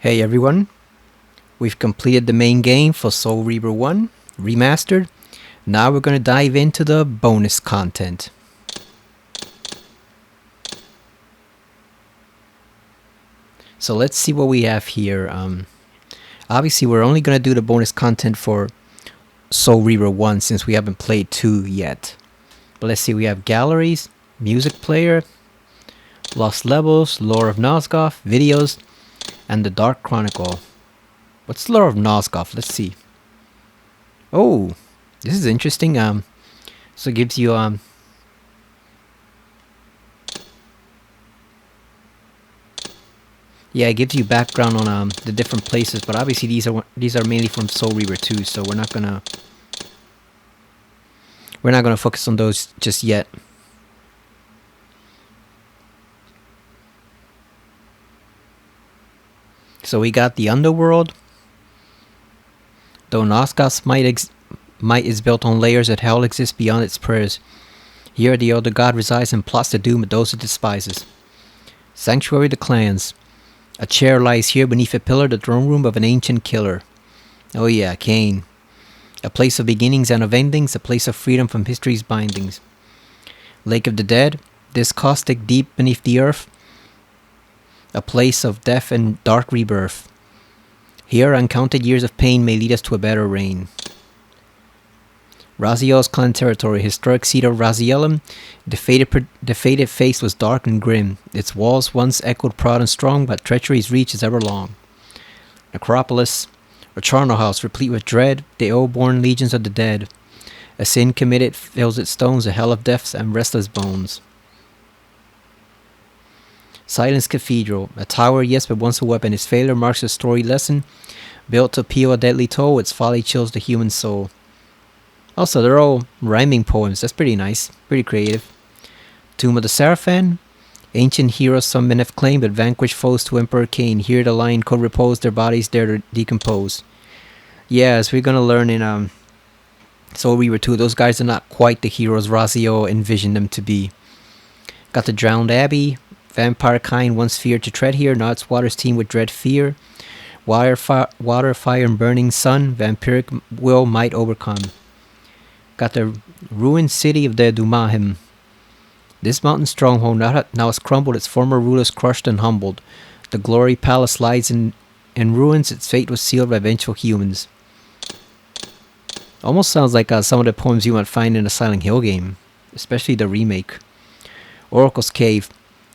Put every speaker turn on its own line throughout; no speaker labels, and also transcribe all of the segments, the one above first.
Hey everyone, we've completed the main game for Soul Reaver 1 Remastered. Now we're going to dive into the bonus content. So let's see what we have here. Obviously we're only going to do the bonus content for Soul Reaver 1 since we haven't played 2 yet. But let's see, we have galleries, music player, lost levels, lore of Nosgoth, videos, and the Dark Chronicle. What's the lore of Nosgoth? Let's see. Oh, this is interesting. So it gives you yeah, it gives you background on the different places, but obviously these are mainly from Soul Reaver 2, so we're not gonna focus on those just yet. So we got the underworld. Though Nosgoth's might is built on layers that hell exists beyond its prayers. Here the elder god resides and plots the doom of those it despises. Sanctuary of the clans. A chair lies here beneath a pillar, the throne room of an ancient killer. Oh yeah, Cain. A place of beginnings and of endings, a place of freedom from history's bindings. Lake of the Dead. This caustic deep beneath the earth. A place of death and dark rebirth. Here uncounted years of pain may lead us to a better reign. Raziel's clan territory, historic seat of Razielum, the fated face was dark and grim. Its walls once echoed proud and strong, but treachery's reach is ever long. Necropolis, a charnel house replete with dread, the ill-born legions of the dead. A sin committed fills its stones, a hell of deaths and restless bones. Silence Cathedral, a tower yes but once a weapon, its failure marks a story lesson. Built to peal a deadly toll, its folly chills the human soul. Also, they're all rhyming poems. That's pretty nice. Pretty creative. Tomb of the Seraphan. Ancient heroes some men have claimed, but vanquished foes to Emperor Cain. Here the lion could repose, their bodies dare to decompose. Yeah, as we're gonna learn in Soul Reaver 2, those guys are not quite the heroes Raziel envisioned them to be. Got the Drowned Abbey. Vampire kind once feared to tread here. Now its waters teem with dread fear. Water, fire, and burning sun. Vampiric will might overcome. Got the ruined city of the Dumahim. This mountain stronghold now has crumbled, its former rulers crushed and humbled. The glory palace lies in ruins, its fate was sealed by vengeful humans. Almost sounds like some of the poems you might find in a Silent Hill game, especially the remake. Oracle's Cave.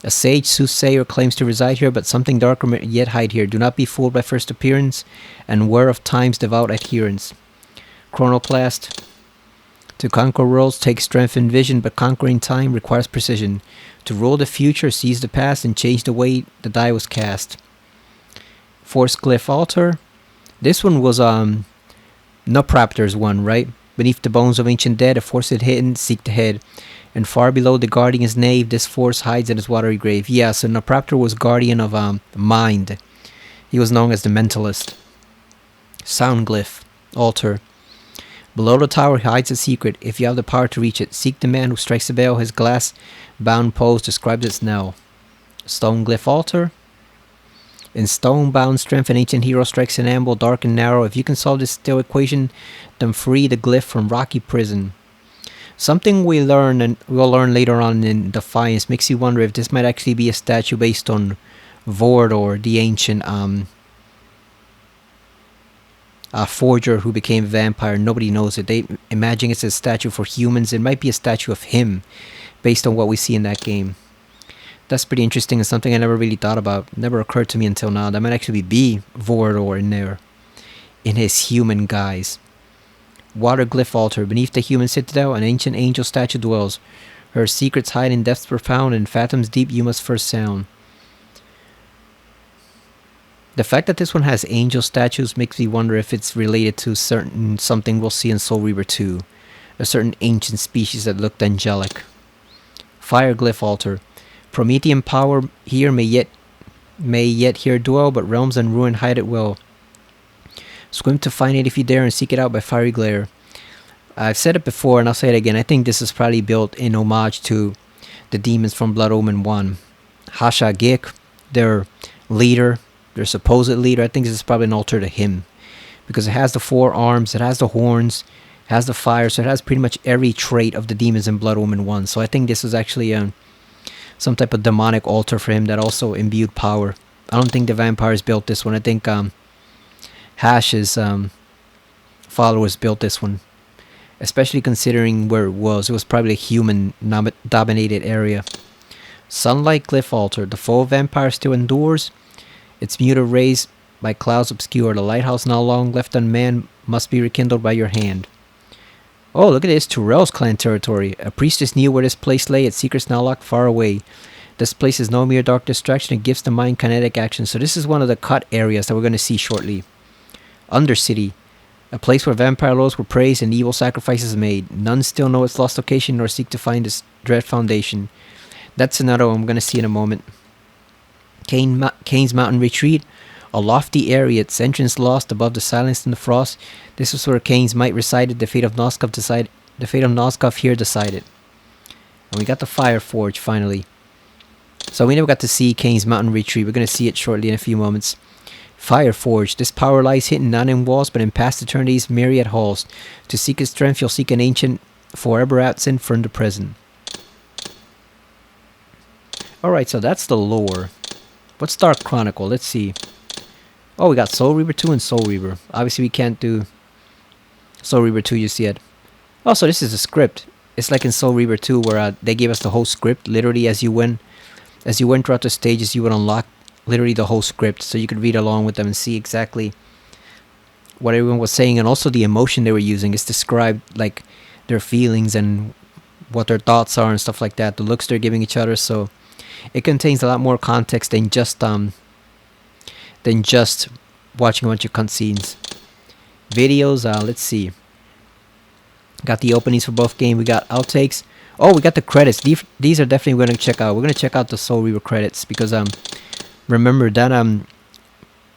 A sage soothsayer claims to reside here, but something darker may yet hide here. Do not be fooled by first appearance, and ware of time's devout adherence. Chronoplast. To conquer worlds takes strength and vision, but conquering time requires precision. To rule the future, seize the past, and change the way the die was cast. Force Glyph Altar. This one was Nupraptor's one, right? Beneath the bones of ancient dead, a force had hidden, seek the head. And far below the guardian's nave, this force hides in his watery grave. Yeah, so Nupraptor was guardian of mind. He was known as the mentalist. Sound Glyph Altar. Below the tower hides a secret. If you have the power to reach it, seek the man who strikes the bell. His glass-bound pose describes its knell. Stone Glyph Altar. In stone-bound strength, an ancient hero strikes an amble, dark and narrow. If you can solve this still equation, then free the glyph from rocky prison. Something we'll learn later on in Defiance makes you wonder if this might actually be a statue based on Vordor, the ancient forger who became a vampire. Nobody knows it. They imagine it's a statue for humans. It might be a statue of him based on what we see in that game. That's pretty interesting and something I never really thought about. Never occurred to me until now. That might actually be Vordor in there, in his human guise. Water Glyph Altar. Beneath the human citadel, an ancient angel statue dwells. Her secrets hide in depths profound, and fathoms deep you must first sound. The fact that this one has angel statues makes me wonder if it's related to something we'll see in Soul Reaver 2. A certain ancient species that looked angelic. Fire Glyph Altar. Promethean power here may yet here dwell, but realms and ruin hide it well. Swim to find it if you dare, and seek it out by fiery glare. I've said it before, and I'll say it again. I think this is probably built in homage to the demons from Blood Omen 1. Hasha Gik, their leader, their supposed leader. I think this is probably an altar to him, because it has the 4 arms, it has the horns, it has the fire, so it has pretty much every trait of the demons in Blood Omen 1. So I think this was actually some type of demonic altar for him that also imbued power. I don't think the vampires built this one. I think Hash's followers built this one, especially considering where it was. It was probably a human-dominated area. Sunlight Glyph Altar. The foe vampire still endures. Its muted rays by clouds obscure. The lighthouse now long left unmanned must be rekindled by your hand. Oh, look at this. Turel's clan territory. A priestess knew where this place lay. Its secrets now locked far away. This place is no mere dark distraction. It gives the mind kinetic action. So this is one of the cut areas that we're going to see shortly. Undercity. A place where vampire lords were praised and evil sacrifices made. None still know its lost location nor seek to find its dread foundation. That's another one I'm going to see in a moment. Kane's Mountain Retreat. A lofty area, its entrance lost above the silence and the frost. This was where Kane's might resided. The fate of Noskov here decided. And we got the Fire Forge finally. So we never got to see Kane's Mountain Retreat. We're going to see it shortly in a few moments. Fire Forge. This power lies hidden not in walls but in past eternity's myriad halls. To seek its strength you'll seek an ancient forever absent from the present. Alright, so that's the lore. What's Dark Chronicle? Let's see. Oh, we got Soul Reaver 2 and Soul Reaver. Obviously we can't do Soul Reaver 2 just yet. Also, this is a script. It's like in Soul Reaver 2 where they gave us the whole script. Literally as you went throughout the stages, you would unlock literally the whole script. So you could read along with them and see exactly what everyone was saying. And also the emotion they were using. It's described like their feelings and what their thoughts are and stuff like that. The looks they're giving each other. So it contains a lot more context than just watching a bunch of cutscenes. Videos, let's see. Got the openings for both games. We got outtakes. Oh, we got the credits. These are definitely we're going to check out. We're going to check out the Soul Reaver credits because remember that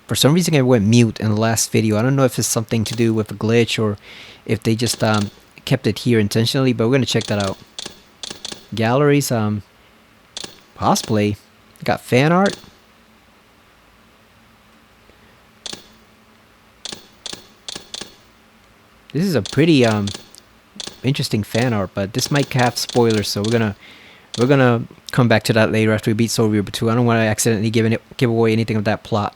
for some reason I went mute in the last video. I don't know if it's something to do with a glitch or if they just kept it here intentionally, but we're going to check that out. Galleries, cosplay. Got fan art. This is a pretty interesting fan art, but this might have spoilers, so we're gonna come back to that later after we beat Soul Reaver 2. I don't want to accidentally give away anything of that plot.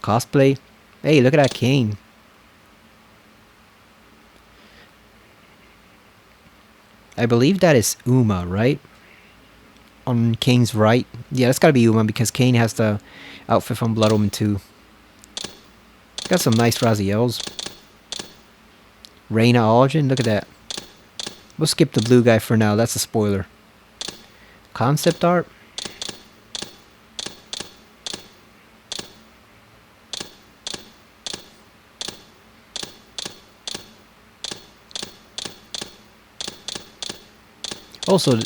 Cosplay. Hey, look at that Kane. I believe that is Uma, right? On Kane's right. Yeah, that's gotta be Uma because Kane has the outfit from Blood Omen 2. Got some nice Raziels. Reyna Aldrin, look at that. We'll skip the blue guy for now, that's a spoiler. Concept art. Also,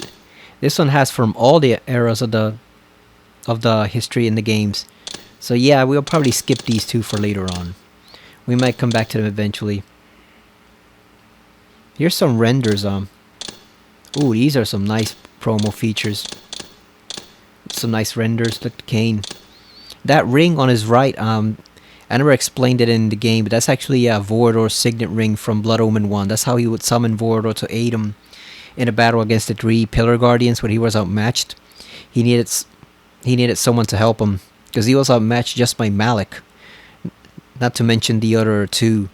this one has from all the eras of the history in the games. So yeah, we'll probably skip these two for later on. We might come back to them eventually. Here's some renders. Ooh, these are some nice promo features. Some nice renders. Look at Kane. That ring on his right, I never explained it in the game, but that's actually Vorador's signet ring from Blood Omen 1. That's how he would summon Vorador to aid him in a battle against the 3 Pillar Guardians when he was outmatched. He needed someone to help him because he was outmatched just by Malik. Not to mention the other 2.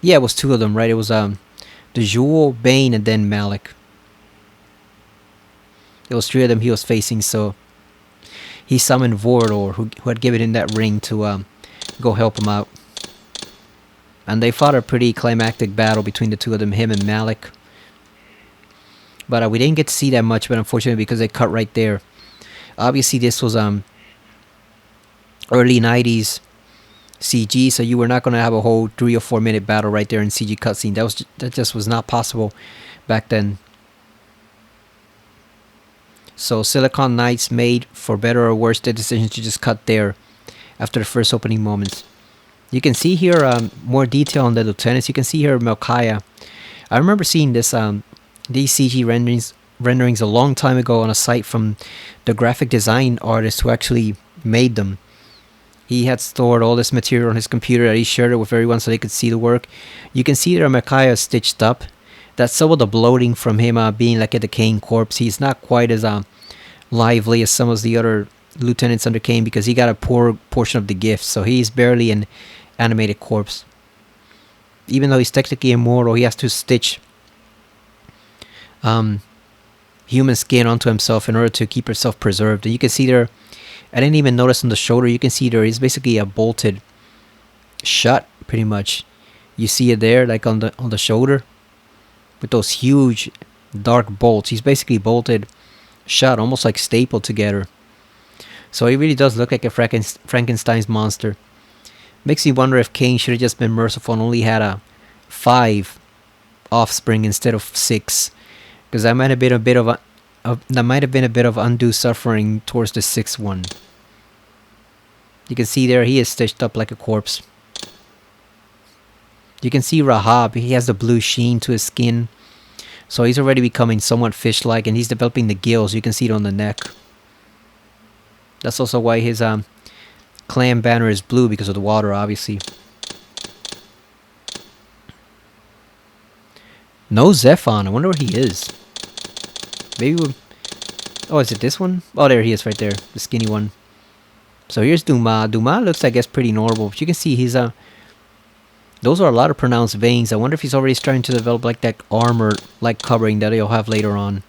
Yeah, it was 2 of them, right? It was the Jewel, Bane, and then Malik. It was 3 of them he was facing, so he summoned Vorador, who had given him that ring to go help him out. And they fought a pretty climactic battle between the 2 of them, him and Malik. But we didn't get to see that much, but unfortunately because they cut right there. Obviously this was early 90s CG, so you were not going to have a whole 3 or 4 minute battle right there in CG cutscene. That just was not possible back then. So Silicon Knights made, for better or worse, the decision to just cut there after the first opening moments. You can see here more detail on the lieutenants. You can see here Melchiah. I remember seeing this these CG renderings a long time ago on a site from the graphic design artist who actually made them. He had stored all this material on his computer that he shared it with everyone so they could see the work. You can see there Micaiah is stitched up. That's some of the bloating from him being like a decaying corpse. He's not quite as lively as some of the other lieutenants under Kane because he got a poor portion of the gift, so he's barely an animated corpse. Even though he's technically immortal, he has to stitch human skin onto himself in order to keep himself preserved. And you can see there, I didn't even notice on the shoulder, you can see there is basically a bolted shut, pretty much. You see it there, like on the shoulder, with those huge dark bolts. He's basically bolted shut, almost like stapled together. So he really does look like a Frankenstein's monster. Makes me wonder if Cain should have just been merciful and only had 5 offspring instead of 6, because that might have been a bit of undue suffering towards the 6th one. You can see there he is stitched up like a corpse. You can see Rahab, he has the blue sheen to his skin, so he's already becoming somewhat fish-like, and he's developing the gills. You can see it on the neck. That's also why his clan banner is blue, because of the water, obviously. No Zephon. I wonder where he is. Maybe we'll... Oh, is it this one? Oh, there he is right there. The skinny one. So here's Duma. Duma looks, I guess, pretty normal. But you can see he's those are a lot of pronounced veins. I wonder if he's already starting to develop like that armor-like covering that he'll have later on.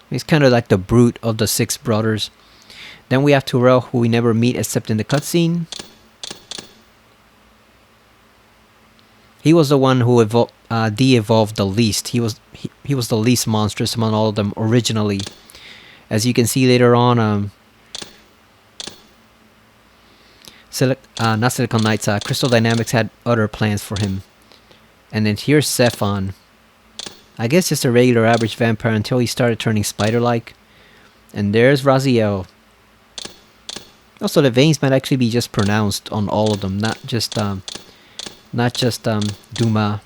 He's kind of like the brute of the 6 brothers. Then we have Turel, who we never meet except in the cutscene. He was the one who de-evolved the least. He was the least monstrous among all of them originally. As you can see later on, not Silicon Knights, Crystal Dynamics had other plans for him. And then here's Zephon. I guess just a regular average vampire until he started turning spider-like. And there's Raziel. Also, the veins might actually be just pronounced on all of them, not just Duma.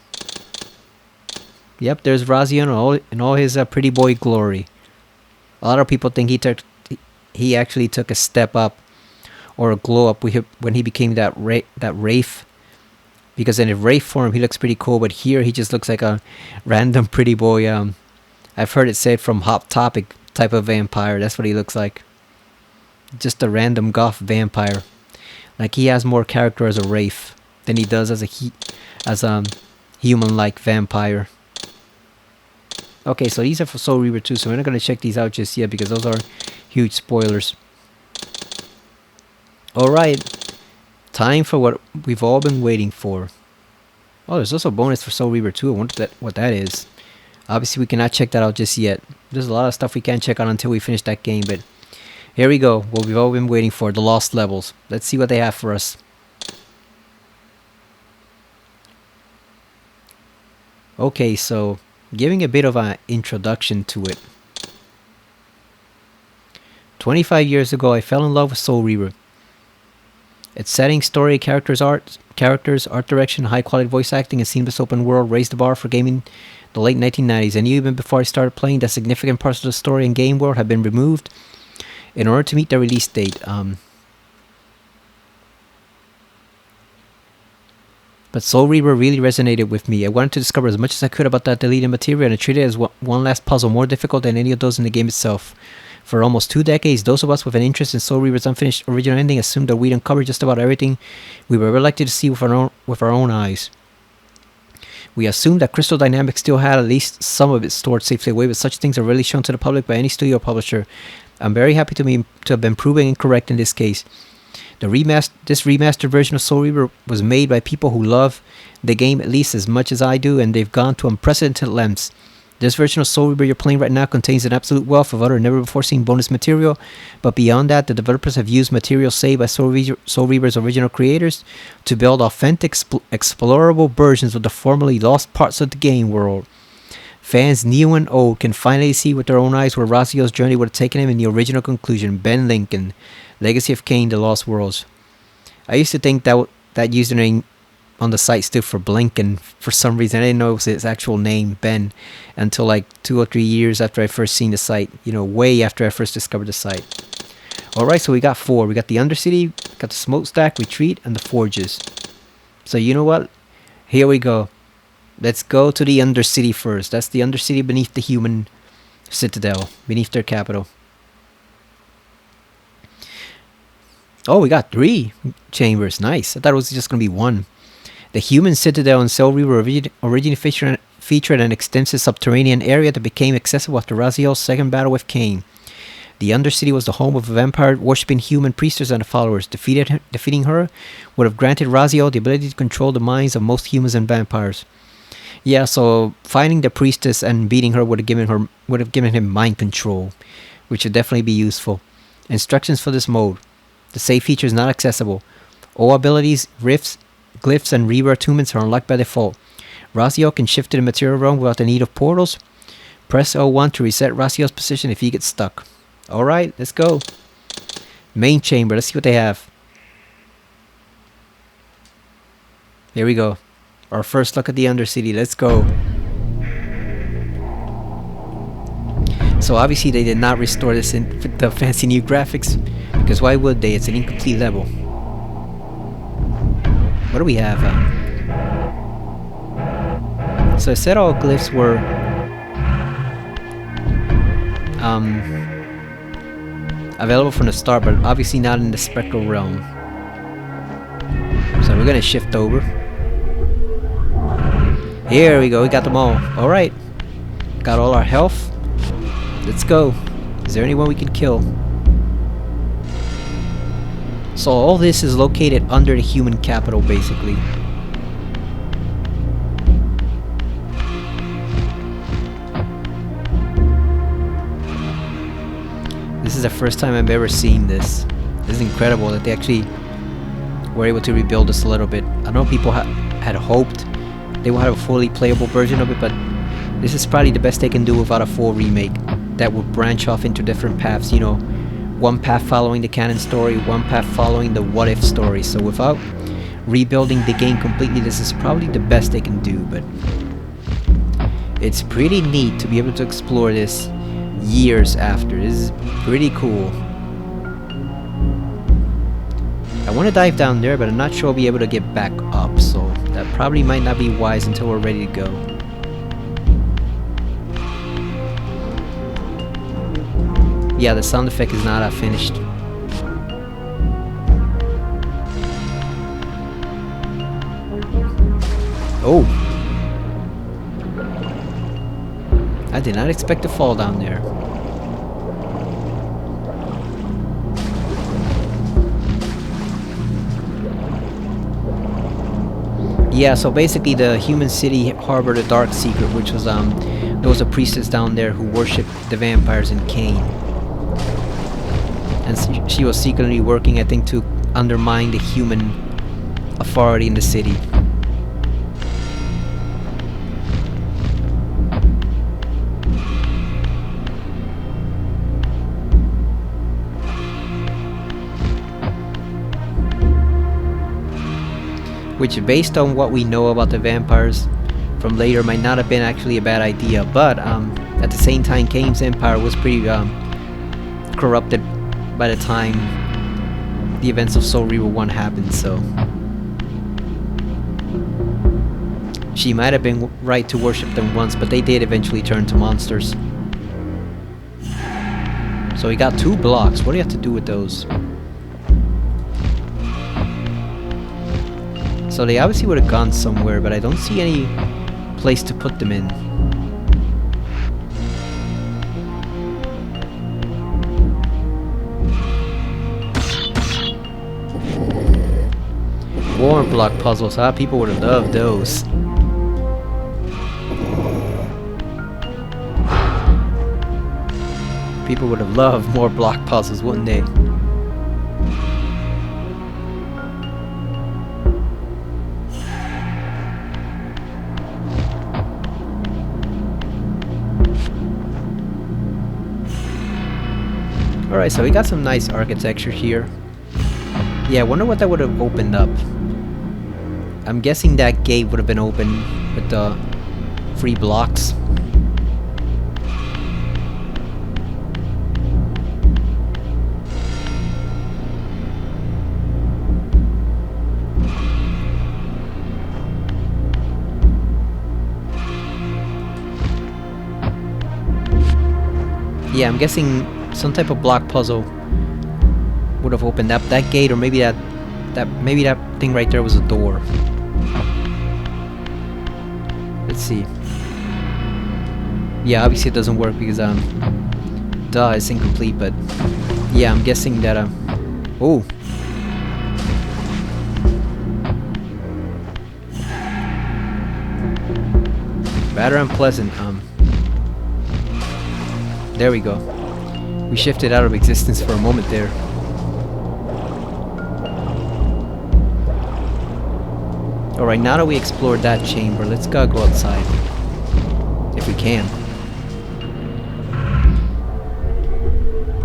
Yep, there's Raziel in all his pretty boy glory. A lot of people think he actually took a step up or a glow up when he became that Wraith. Because in a Wraith form, he looks pretty cool, but here he just looks like a random pretty boy. I've heard it said from Hot Topic type of vampire. That's what he looks like. Just a random goth vampire. Like he has more character as a Wraith than he does as a human-like vampire. Okay, so these are for Soul Reaver 2, so we're not going to check these out just yet because those are huge spoilers. Alright, time for what we've all been waiting for. Oh, there's also a bonus for Soul Reaver 2. I wonder what that is. Obviously, we cannot check that out just yet. There's a lot of stuff we can't check out until we finish that game, but here we go. What we've all been waiting for, the Lost Levels. Let's see what they have for us. Okay, so giving a bit of an introduction to it. 25 years ago, I fell in love with Soul Reaver. Its setting, story, characters, art direction, high-quality voice acting, and seamless open world raised the bar for gaming in the late 1990s. And even before I started playing, that significant parts of the story and game world had been removed in order to meet the release date. But Soul Reaver really resonated with me. I wanted to discover as much as I could about that deleted material and treat it as one last puzzle more difficult than any of those in the game itself. For almost 2 decades, those of us with an interest in Soul Reaver's unfinished original ending assumed that we'd uncovered just about everything we were ever likely to see with our own eyes. We assumed that Crystal Dynamics still had at least some of it stored safely away, but such things are rarely shown to the public by any studio or publisher. I'm very happy to have been proven incorrect in this case. This remastered version of Soul Reaver was made by people who love the game at least as much as I do, and they've gone to unprecedented lengths. This version of Soul Reaver you're playing right now contains an absolute wealth of other never-before-seen bonus material, but beyond that, the developers have used material saved by Soul Reaver's original creators to build authentic, explorable versions of the formerly lost parts of the game world. Fans new and old can finally see with their own eyes where Raziel's journey would have taken him in the original conclusion, Ben Lincoln, Legacy of Kain, The Lost Worlds. I used to think that username on the site stood for Blinken for some reason. I didn't know it was his actual name, Ben, until like 2 or 3 years after I first seen the site. You know, way after I first discovered the site. Alright, so we got 4. We got the Undercity, got the Smokestack, Retreat, and the Forges. So you know what? Here we go. Let's go to the Undercity first. That's the Undercity beneath the human citadel, beneath their capital. Oh, we got 3 chambers. Nice. I thought it was just going to be 1. The human citadel in Soul Reaver originally featured an extensive subterranean area that became accessible after Raziel's second battle with Cain. The Undercity was the home of a vampire-worshipping human priestess and followers. Defeating her would have granted Raziel the ability to control the minds of most humans and vampires. Yeah, so finding the priestess and beating her would have given him mind control, which would definitely be useful. Instructions for this mode. The save feature is not accessible. All abilities, rifts, glyphs, and Reaver attunements are unlocked by default. Raziel can shift to the material realm without the need of portals. Press L1 to reset Raziel's position if he gets stuck. Alright, let's go. Main chamber, let's see what they have. Here we go. Our first look at the Undercity, let's go. So obviously they did not restore this in the fancy new graphics, because why would they? It's an incomplete level. What do we have? So I said all glyphs were available from the start, but obviously not in the spectral realm. So we're gonna shift over. Here we go, we got them all. Alright. Got all our health. Let's go. Is there anyone we can kill? So all this is located under the human capital, basically. This is the first time I've ever seen this. This is incredible that they actually were able to rebuild this a little bit. I know people had hoped they would have a fully playable version of it, but this is probably the best they can do without a full remake that would branch off into different paths, you know, one path following the canon story, one path following the what if story. So without rebuilding the game completely, this is probably the best they can do, but it's pretty neat to be able to explore this years after. This is pretty cool. I want to dive down there, but I'm not sure I'll be able to get back up, so that probably might not be wise until we're ready to go. Yeah, the sound effect is not finished. Oh! I did not expect to fall down there. Yeah, so basically the human city harbored a dark secret, which was there was a priestess down there who worshipped the vampires in Cain. And she was secretly working, I think, to undermine the human authority in the city. Which, based on what we know about the vampires from later, might not have been actually a bad idea. But at the same time, Cain's empire was pretty corrupted by the time the events of Soul Reaver 1 happened, so she might have been right to worship them once, but they did eventually turn to monsters. So we got 2 blocks. What do you have to do with those? So they obviously would have gone somewhere, but I don't see any place to put them in. More block puzzles, huh? People would have loved those. People would have loved more block puzzles, wouldn't they? Alright, so we got some nice architecture here. Yeah, I wonder what that would have opened up. I'm guessing that gate would have been open with the free blocks. Yeah, I'm guessing some type of block puzzle would have opened up that gate, or maybe that thing right there was a door. Let's see. Yeah, obviously it doesn't work because duh, it's incomplete. But yeah, I'm guessing that oh. Rather unpleasant. There we go. We shifted out of existence for a moment there. Alright, now that we explored that chamber, let's go outside. If we can.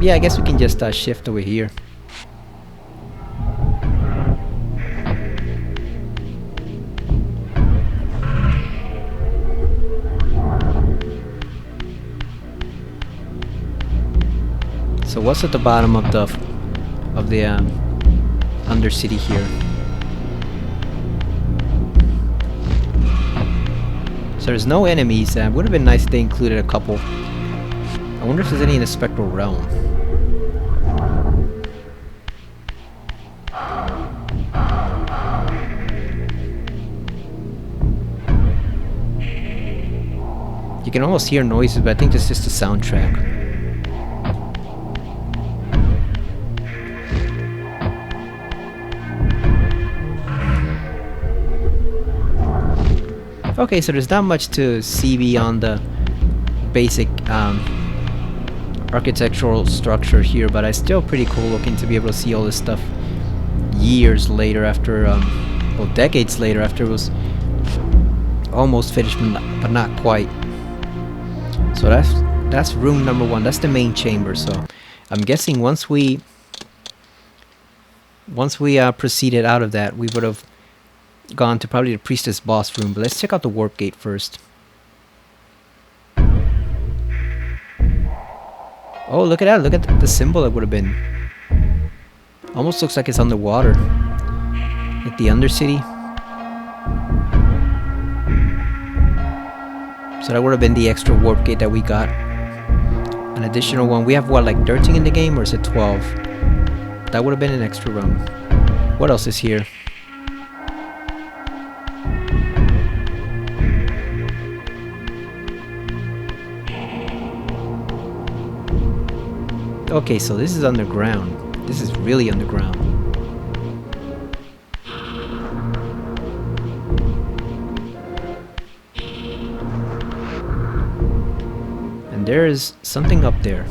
Yeah, I guess we can just shift over here. So what's at the bottom of the Undercity here? So there's no enemies. Would have been nice if they included a couple. I wonder if there's any in the Spectral Realm. You can almost hear noises, but I think that's just the soundtrack. Okay, so there's not much to see beyond the basic architectural structure here, but it's still pretty cool looking to be able to see all this stuff years later after, well, decades later after it was almost finished, but not quite. So that's room number 1. That's the main chamber. So I'm guessing once we proceeded out of that, we would have gone to probably the priestess boss room. But let's check out the warp gate first. Oh, look at that. Look at the symbol that would have been. Almost looks like it's underwater. Like the Undercity. So that would have been the extra warp gate that we got. An additional one. We have what, like 13 in the game, or is it 12? That would have been an extra room. What else is here? Okay, so this is underground. This is really underground. And there is something up there.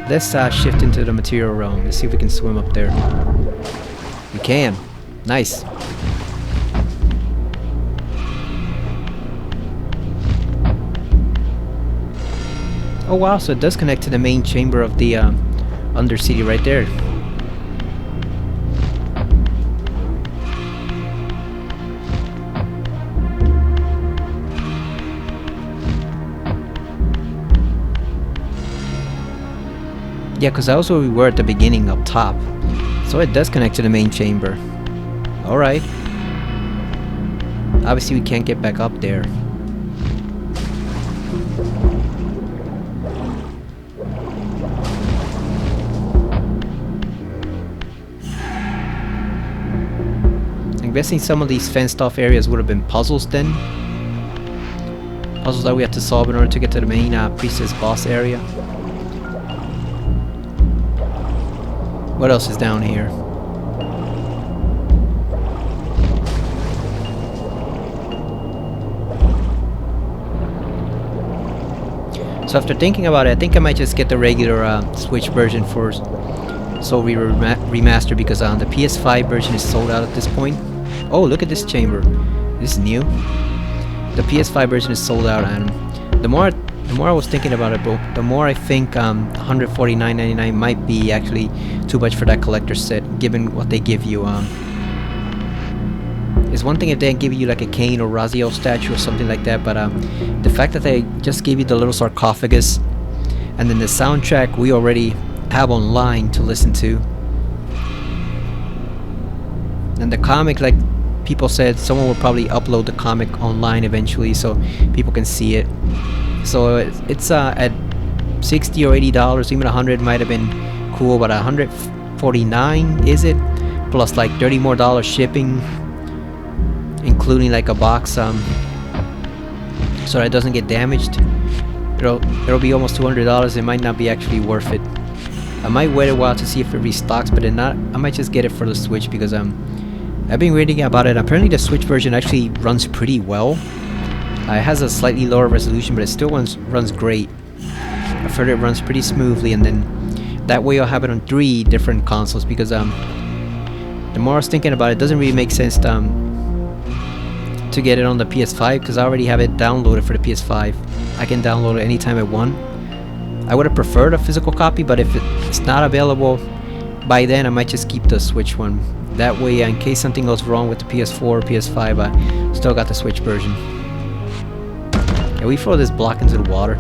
Let's shift into the material realm. Let's see if we can swim up there. We can. Nice. Oh wow, so it does connect to the main chamber of the Undercity right there. Yeah, because that was where we were at the beginning up top. So it does connect to the main chamber. Alright. Obviously we can't get back up there. I'm guessing some of these fenced off areas would have been puzzles then. Puzzles that we have to solve in order to get to the main priestess boss area. What else is down here? So after thinking about it, I think I might just get the regular Switch version for Soul Reaver Remastered, because the PS5 version is sold out at this point. Oh, look at this chamber. This is new. The PS5 version is sold out, and the more I was thinking about it, bro, the more I think $149.99 might be actually too much for that collector set, given what they give you. It's one thing if they give you like a Cain or Raziel statue or something like that, but the fact that they just gave you the little sarcophagus And then the soundtrack we already have online to listen to. And the comic, like people said, someone will probably upload the comic online eventually so people can see it. So it's at $60 or $80, even 100 might have been cool, but 149 is it? Plus like $30 more shipping, including like a box, so that it doesn't get damaged. It'll be almost $200. It might not be actually worth it. I might wait a while to see if it restocks, but if not, I might just get it for the Switch because I've been reading about it. Apparently the Switch version actually runs pretty well. It has a slightly lower resolution, but it still runs great. I've heard it runs pretty smoothly, and then that way I'll have it on 3 different consoles because the more I was thinking about it, it doesn't really make sense to get it on the PS5 because I already have it downloaded for the PS5. I can download it anytime I want. I would have preferred a physical copy, but if it's not available by then, I might just keep the Switch one. That way, in case something goes wrong with the PS4 or PS5, I still got the Switch version. Can we throw this block into the water?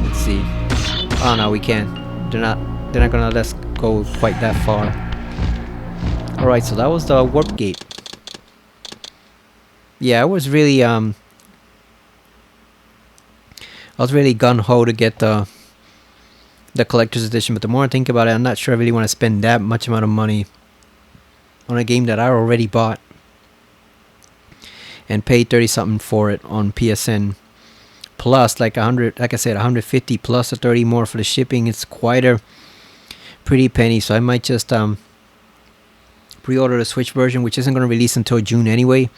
Let's see. Oh no, we can't. They're not gonna let us go quite that far. Alright, so that was the warp gate. Yeah, I was really gung-ho to get the collector's edition, but the more I think about it, I'm not sure I really want to spend that much amount of money on a game that I already bought and paid 30 something for it on PSN. Plus like 100, like I said, 150 plus a 30 more for the shipping. It's quite a pretty penny, so I might just pre-order the Switch version, which isn't going to release until June anyway.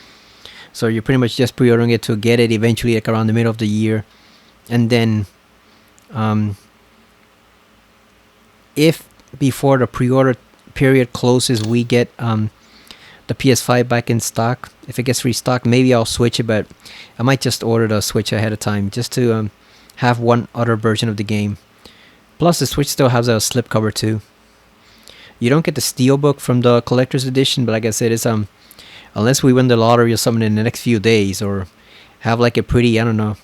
So you're pretty much just pre-ordering it to get it eventually, like around the middle of the year. And then if before the pre-order period closes we get the PS5 back in stock, if it gets restocked, maybe I'll switch it, but I might just order the Switch ahead of time just to have one other version of the game. Plus the Switch still has a slipcover too. You don't get the steelbook from the collector's edition, but like I said, it's unless we win the lottery or something in the next few days, or have like a pretty, I don't know,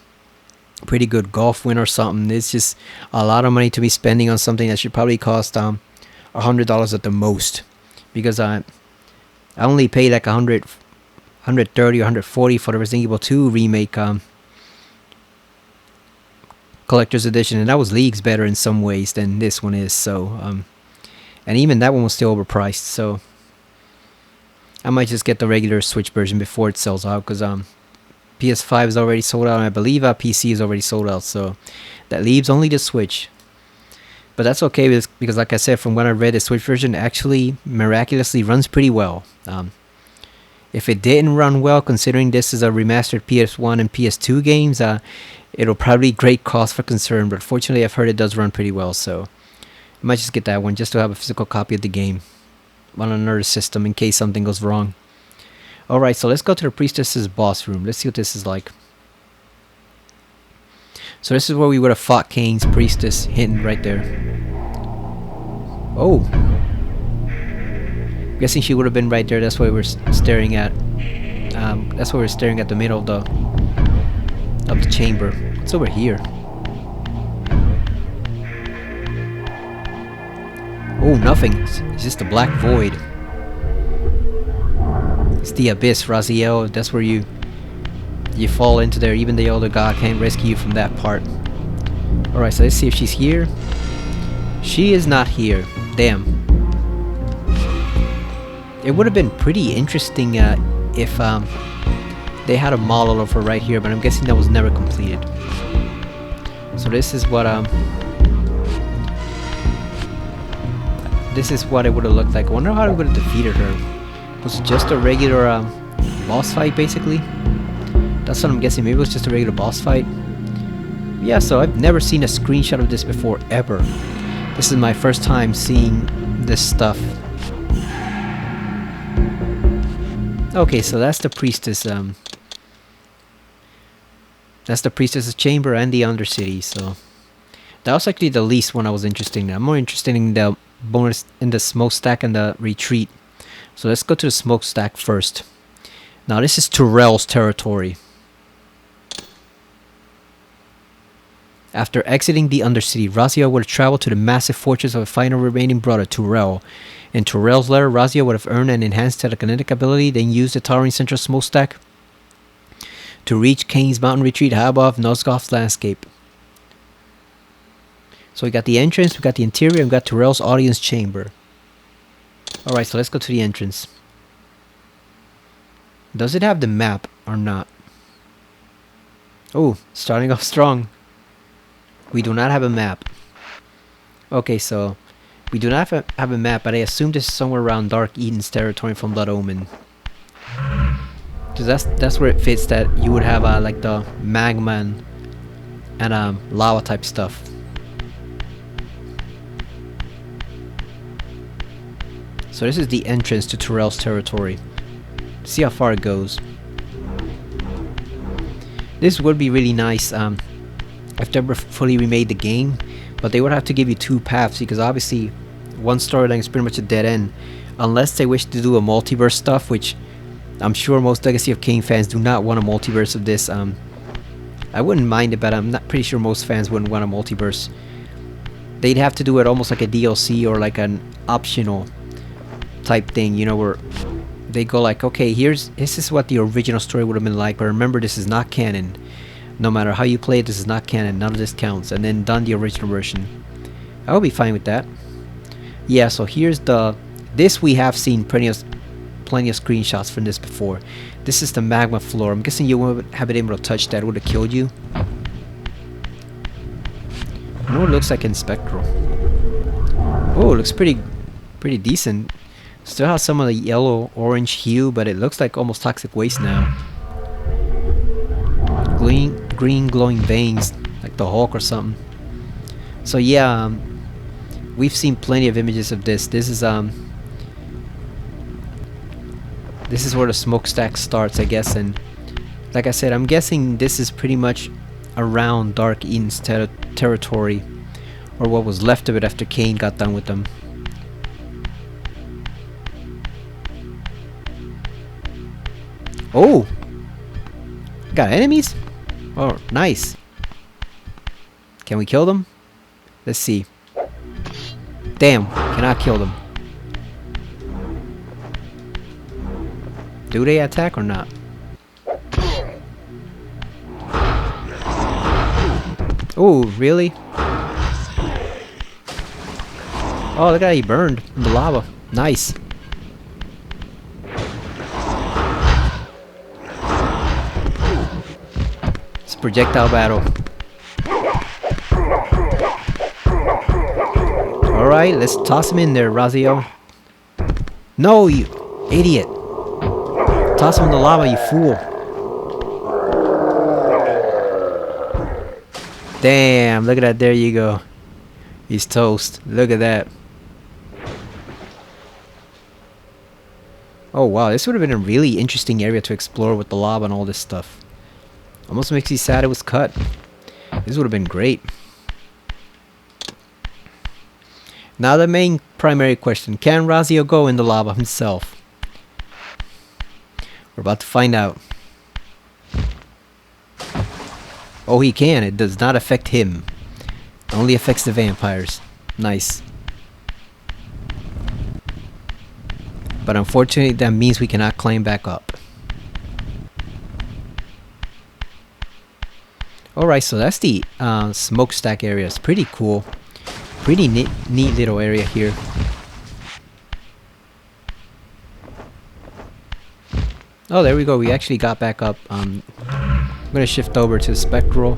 pretty good golf win or something. It's just a lot of money to be spending on something that should probably cost $100 at the most, because I only paid like 130 or 140 for the Resident Evil 2 remake collector's edition, and that was leagues better in some ways than this one is. So and even that one was still overpriced, so I might just get the regular Switch version before it sells out, because PS5 is already sold out, and I believe PC is already sold out, so that leaves only the Switch. But that's okay, because like I said, from what I read, the Switch version actually miraculously runs pretty well. If it didn't run well, considering this is a remastered PS1 and PS2 games, it'll probably be great cause for concern, but fortunately I've heard it does run pretty well, so I might just get that one just to have a physical copy of the game on another system in case something goes wrong. Alright, so let's go to the Priestess's boss room. Let's see what this is like. So this is where we would have fought Kane's Priestess, hidden right there. Oh! Guessing she would have been right there. That's why we're staring at. That's why we're staring at the middle of the chamber. What's over here? Oh, nothing. It's just a black void. It's the abyss, Raziel. That's where you fall into there. Even the Elder God can't rescue you from that part. Alright, so let's see if she's here. She is not here. Damn. It would have been pretty interesting if they had a model of her right here, but I'm guessing that was never completed. So this is what it would have looked like. I wonder how it would have defeated her. Was it just a regular boss fight, basically? That's what I'm guessing. Maybe it was just a regular boss fight. Yeah, so I've never seen a screenshot of this before, ever. This is my first time seeing this stuff. Okay, so that's the priestess. That's the priestess's chamber and the Undercity. So that was actually the least one I was interested in. I'm more interested in the bonus in the smokestack and the retreat. So let's go to the smokestack first. Now this is Turel's territory. After exiting the Undercity, Razia would have traveled to the massive fortress of a final remaining brother, Turel. In Turel's lair, Razia would have earned an enhanced telekinetic ability, then used the towering central smokestack to reach Kane's mountain retreat high above Nosgoth's landscape. So we got the entrance, we got the interior, and we got Turel's audience chamber. Alright, so let's go to the entrance. Does it have the map or not? Oh, starting off strong. We do not have a map. Okay, so we do not have a map, but I assume this is somewhere around Dark Eden's territory from Blood Omen. Because that's where it fits that you would have like the magma and lava type stuff. So this is the entrance to Turel's territory. See how far it goes. This would be really nice if they ever fully remade the game, but they would have to give you two paths, because obviously one storyline is pretty much a dead end unless they wish to do a multiverse stuff, which I'm sure most Legacy of Kain fans do not want a multiverse of this. I wouldn't mind it, but I'm not pretty sure most fans wouldn't want a multiverse. They'd have to do it almost like a DLC or like an optional type thing, you know, where they go like, okay, this is what the original story would have been like, but remember, this is not canon. No matter how you play it, this is not canon, none of this counts, and then done the original version. I would be fine with that. Yeah, so here's this we have seen plenty of screenshots from this before. This is the magma floor. I'm guessing you wouldn't have been able to touch that, it would have killed you. I know what it looks like in Spectral. Oh, it looks pretty decent. Still has some of the yellow orange hue, but it looks like almost toxic waste now. Green glowing veins, like the Hulk or something. So yeah, we've seen plenty of images of this. This is where the smokestack starts, I guess, and like I said, I'm guessing this is pretty much around Dark Eden's territory, or what was left of it after Kain got done with them. Oh! Got enemies? Oh, nice. Can we kill them? Let's see. Damn, cannot kill them. Do they attack or not? Oh, really? Oh, look at how he burned in the lava. Nice. It's a projectile battle. Alright, let's toss him in there, Razio. No, you idiot. Toss him in the lava, you fool. Damn, look at that. There you go. He's toast. Look at that. Oh wow, this would have been a really interesting area to explore with the lava and all this stuff. Almost makes me sad it was cut. This would have been great. Now the main primary question. Can Razio go in the lava himself? We're about to find out. Oh, he can. It does not affect him. It only affects the vampires. Nice. But unfortunately, that means we cannot climb back up. Alright, so that's the smokestack area. It's pretty cool. Pretty neat little area here. Oh, there we go. We actually got back up. I'm gonna shift over to Spectral.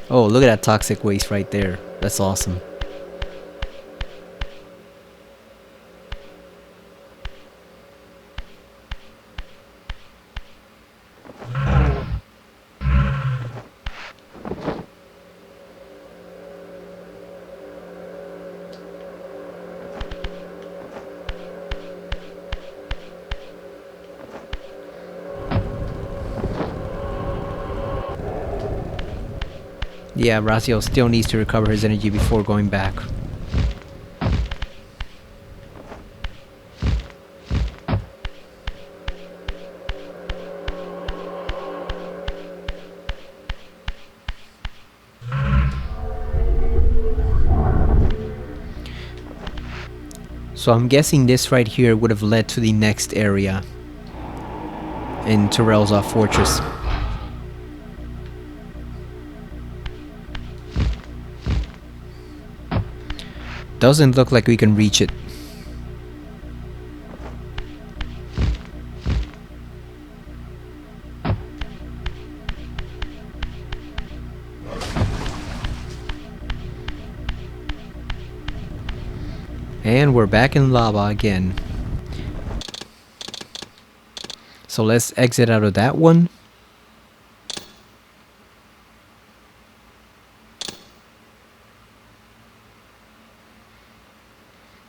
Oh, look at that toxic waste right there. That's awesome. Yeah, Razio still needs to recover his energy before going back. So I'm guessing this right here would have led to the next area in Turel's fortress. Doesn't look like we can reach it. And we're back in lava again. So let's exit out of that one.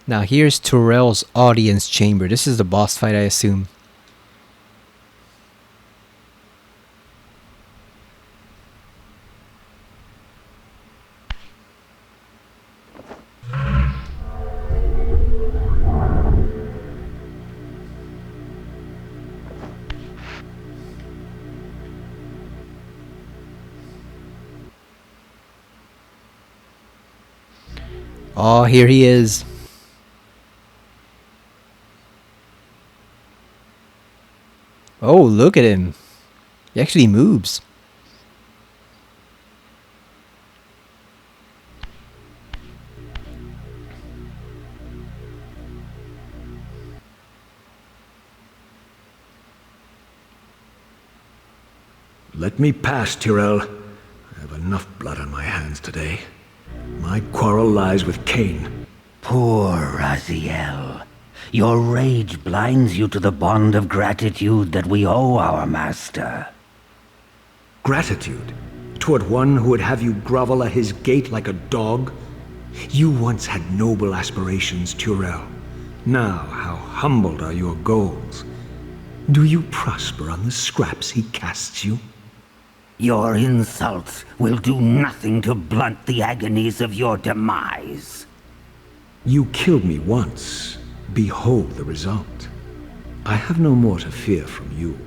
Now here's Turel's audience chamber. This is the boss fight, I assume. Oh, here he is. Oh, look at him. He actually moves.
Let me pass, Turel. I have enough blood on my hands today. My quarrel lies with Cain.
Poor Raziel. Your rage blinds you to the bond of gratitude that we owe our master.
Gratitude? Toward one who would have you grovel at his gate like a dog? You once had noble aspirations, Turel. Now, how humbled are your goals? Do you prosper on the scraps he casts you?
Your insults will do nothing to blunt the agonies of your demise.
You killed me once. Behold the result. I have no more to fear from you.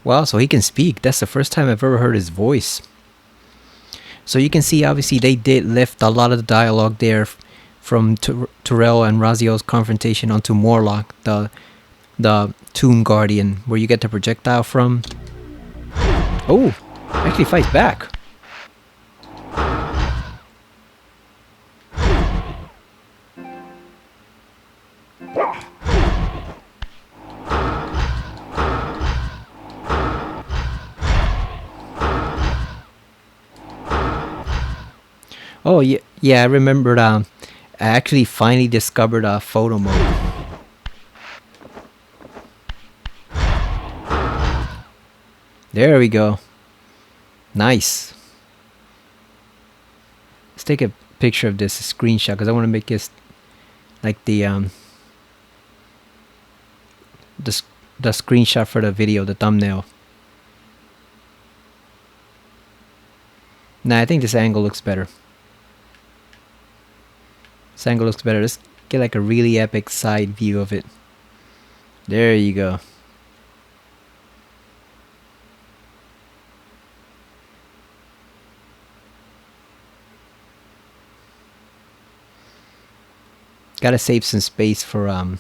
Wow, so he can speak. That's the first time I've ever heard his voice. So you can see, obviously, they did lift a lot of the dialogue there from Turel and Raziel's confrontation onto Morlock, the Tomb Guardian, where you get the projectile from. Oh, actually fights back. Oh yeah, yeah. I remembered. I actually finally discovered photo mode. There we go. Nice. Let's take a picture of this, a screenshot, because I want to make this like the screenshot for the video, the thumbnail. Nah, I think this angle looks better. This angle looks better. Let's get like a really epic side view of it. There you go. Gotta save some space for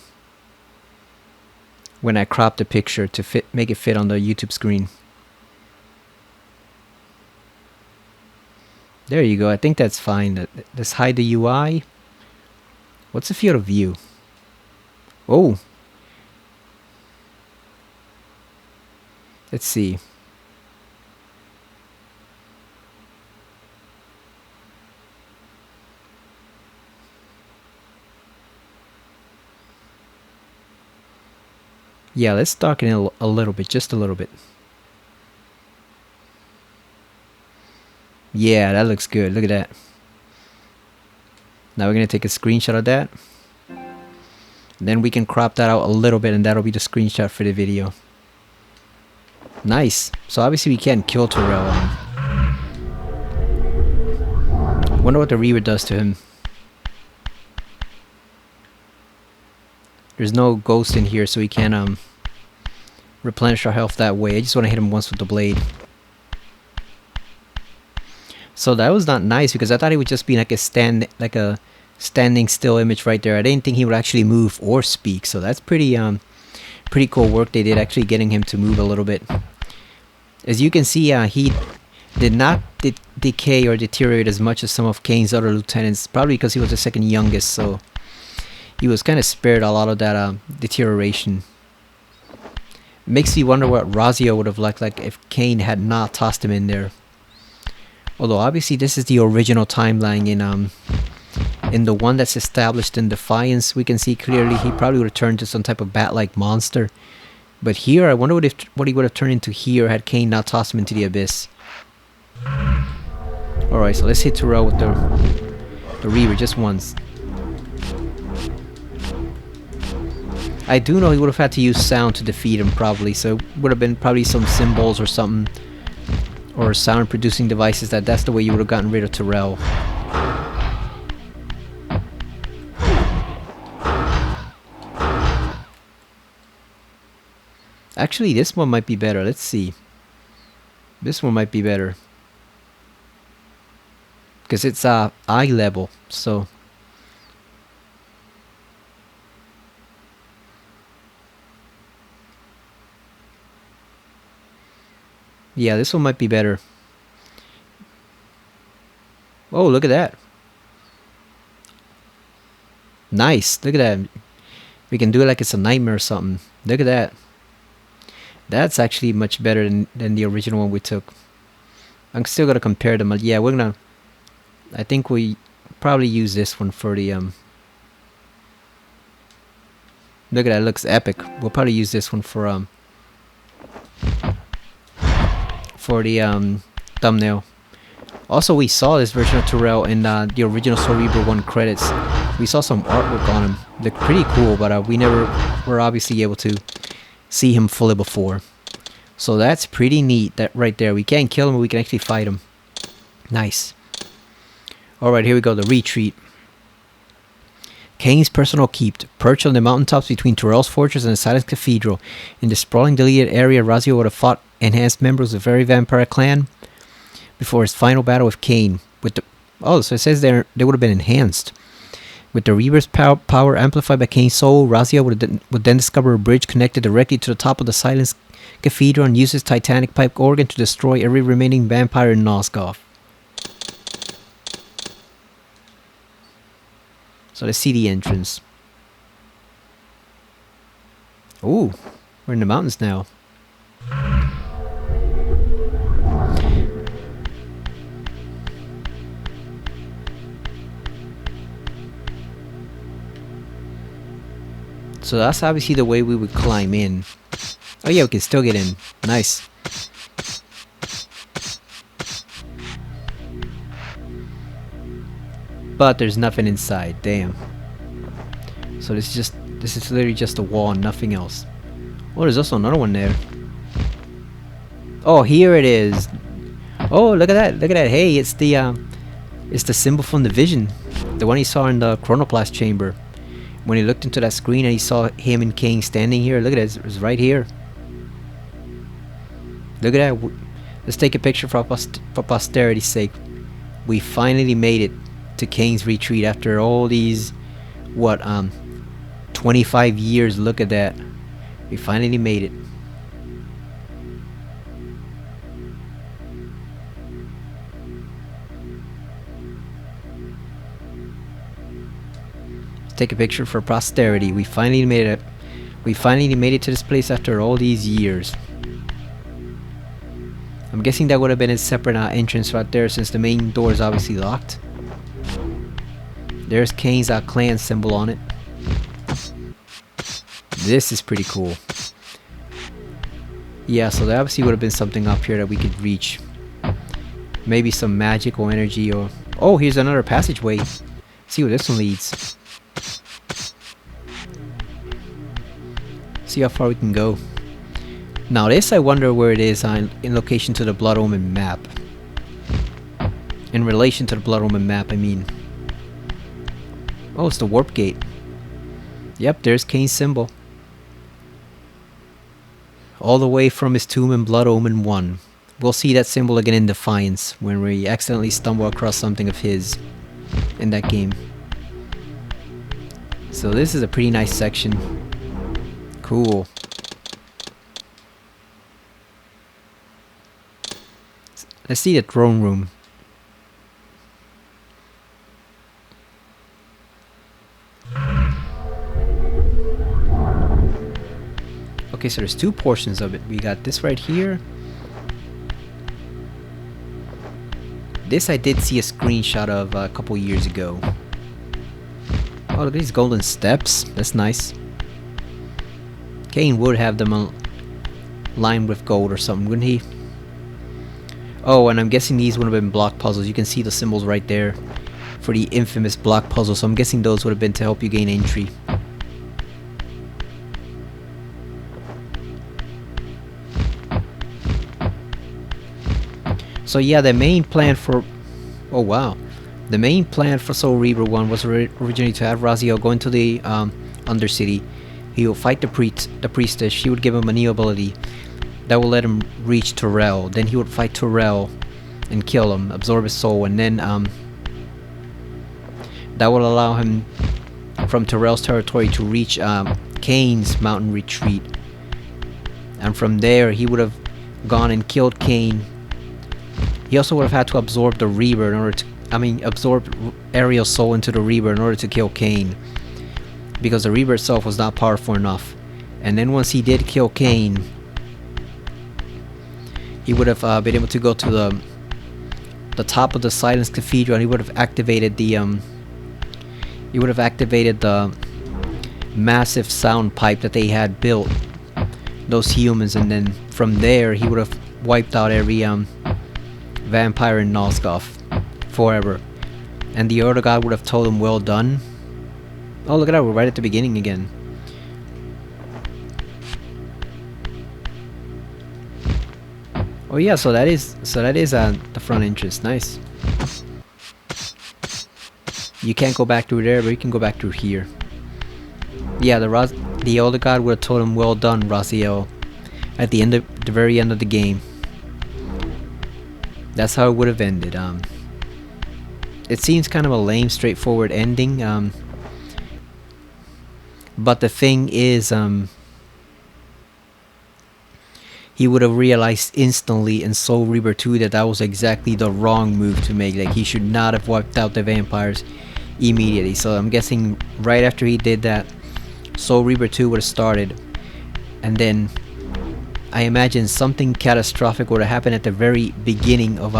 when I crop the picture to make it fit on the YouTube screen. There you go. I think that's fine. Let's hide the UI. What's the field of view? Oh. Let's see. Yeah, let's darken it a little bit, just a little bit. Yeah, that looks good. Look at that. Now we're going to take a screenshot of that. Then we can crop that out a little bit, and that'll be the screenshot for the video. Nice. So obviously we can't kill Turel. Wonder what the Reaver does to him. There's no ghost in here, so we can't replenish our health that way. I just want to hit him once with the blade. So that was not nice because I thought it would just be like a standing still image right there. I didn't think he would actually move or speak. So that's pretty cool work they did, actually getting him to move a little bit. As you can see, he did not decay or deteriorate as much as some of Kane's other lieutenants, probably because he was the second youngest, so he was kind of spared a lot of that deterioration. Makes me wonder what Razio would have looked like if Kane had not tossed him in there. Although obviously this is the original timeline. In the one that's established in Defiance, we can see clearly he probably would have turned to some type of bat-like monster. But here, I wonder what he would have turned into here had Kane not tossed him into the abyss. Alright, so let's hit Turel with the Reaver just once. I do know he would have had to use sound to defeat him probably, so it would have been probably some symbols or something, or sound producing devices. That's the way you would have gotten rid of Turel. Actually, this one might be better. Let's see. This one might be better because it's eye level, so yeah, this one might be better. Oh, look at that. Nice. Look at that. We can do it like it's a nightmare or something. Look at that. That's actually much better than the original one we took. I'm still gonna compare them. Yeah, we're gonna. I think we probably use this one for the Look at that, it looks epic. We'll probably use this one for the thumbnail. Also, we saw this version of Turel in the original Soul Reaver 1 credits. We saw some artwork on him. Looked pretty cool, but we never were obviously able to see him fully before. So that's pretty neat, that right there. We can't kill him, but we can actually fight him. Nice. Alright, here we go, the retreat. Kane's personal keep, perched on the mountaintops between Turel's fortress and the Silent Cathedral. In the sprawling deleted area, Razio would have fought enhanced members of the very vampire clan before his final battle with Kane. So it says they would have been enhanced. With the Reaver's power amplified by Kane's soul, Razio would then discover a bridge connected directly to the top of the Silent Cathedral and use his titanic pipe organ to destroy every remaining vampire in Nosgoth. So let's see the entrance. Ooh, we're in the mountains now. So that's obviously the way we would climb in. Oh yeah, we can still get in. Nice. But there's nothing inside. Damn. So this is literally just a wall and nothing else. Oh, there's also another one there. Oh, here it is. Oh, look at that. Look at that. Hey, it's the symbol from the vision. The one he saw in the Chronoplast chamber. When he looked into that screen and he saw him and Kane standing here. Look at it. It's right here. Look at that. Let's take a picture for posterity's sake. We finally made it to Kane's retreat after all these, 25 years. Look at that. We finally made it. Take a picture for posterity. We finally made it. We finally made it to this place after all these years. I'm guessing that would have been a separate entrance right there, since the main door is obviously locked. There's Kane's clan symbol on it. This is pretty cool. Yeah, so there obviously would have been something up here that we could reach. Maybe some magical energy or... Oh, here's another passageway. See where this one leads. See how far we can go. Now this, I wonder where it is in location to the Blood Omen map. In relation to the Blood Omen map, I mean. Oh, it's the warp gate. Yep, there's Kane's symbol. All the way from his tomb in Blood Omen 1. we'll see that symbol again in Defiance when we accidentally stumble across something of his in that game. So this is a pretty nice section. Cool. Let's see the throne room. Okay, so there's two portions of it. We got this right here. This I did see a screenshot of a couple years ago. Oh, these golden steps. That's nice. Cain would have them lined with gold or something, wouldn't he? Oh, and I'm guessing these would have been block puzzles. You can see the symbols right there for the infamous block puzzle. So I'm guessing those would have been to help you gain entry. So yeah, the main plan for... Oh wow. The main plan for Soul Reaver 1 was originally to have Raziel go into the Undercity. He will fight the priestess. She would give him a new ability that will let him reach Turel. Then he would fight Turel and kill him, absorb his soul, and then that will allow him from Turel's territory to reach Cain's mountain retreat. And from there he would have gone and killed Cain. He also would have had to absorb the Reaver in order to, absorb Ariel's soul into the Reaver in order to kill Cain, because the Reaver itself was not powerful enough. And then once he did kill Cain, he would have been able to go to the top of the Silence Cathedral, and he would have activated the massive sound pipe that they had built, those humans, and then from there he would have wiped out every vampire in Nosgoth forever. And the other god would have told him, well done. Oh, look at that, we're right at the beginning again. Oh yeah, so that is the front entrance. Nice. You can't go back through there, but you can go back through here. Yeah, the older god would have told him, well done, Raziel, at the very end of the game. That's how it would have ended. It seems kind of a lame, straightforward ending. But the thing is, he would have realized instantly in Soul Reaver 2 that that was exactly the wrong move to make. Like, he should not have wiped out the vampires immediately. So I'm guessing right after he did that, Soul Reaver 2 would have started, and then I imagine something catastrophic would have happened at the very beginning of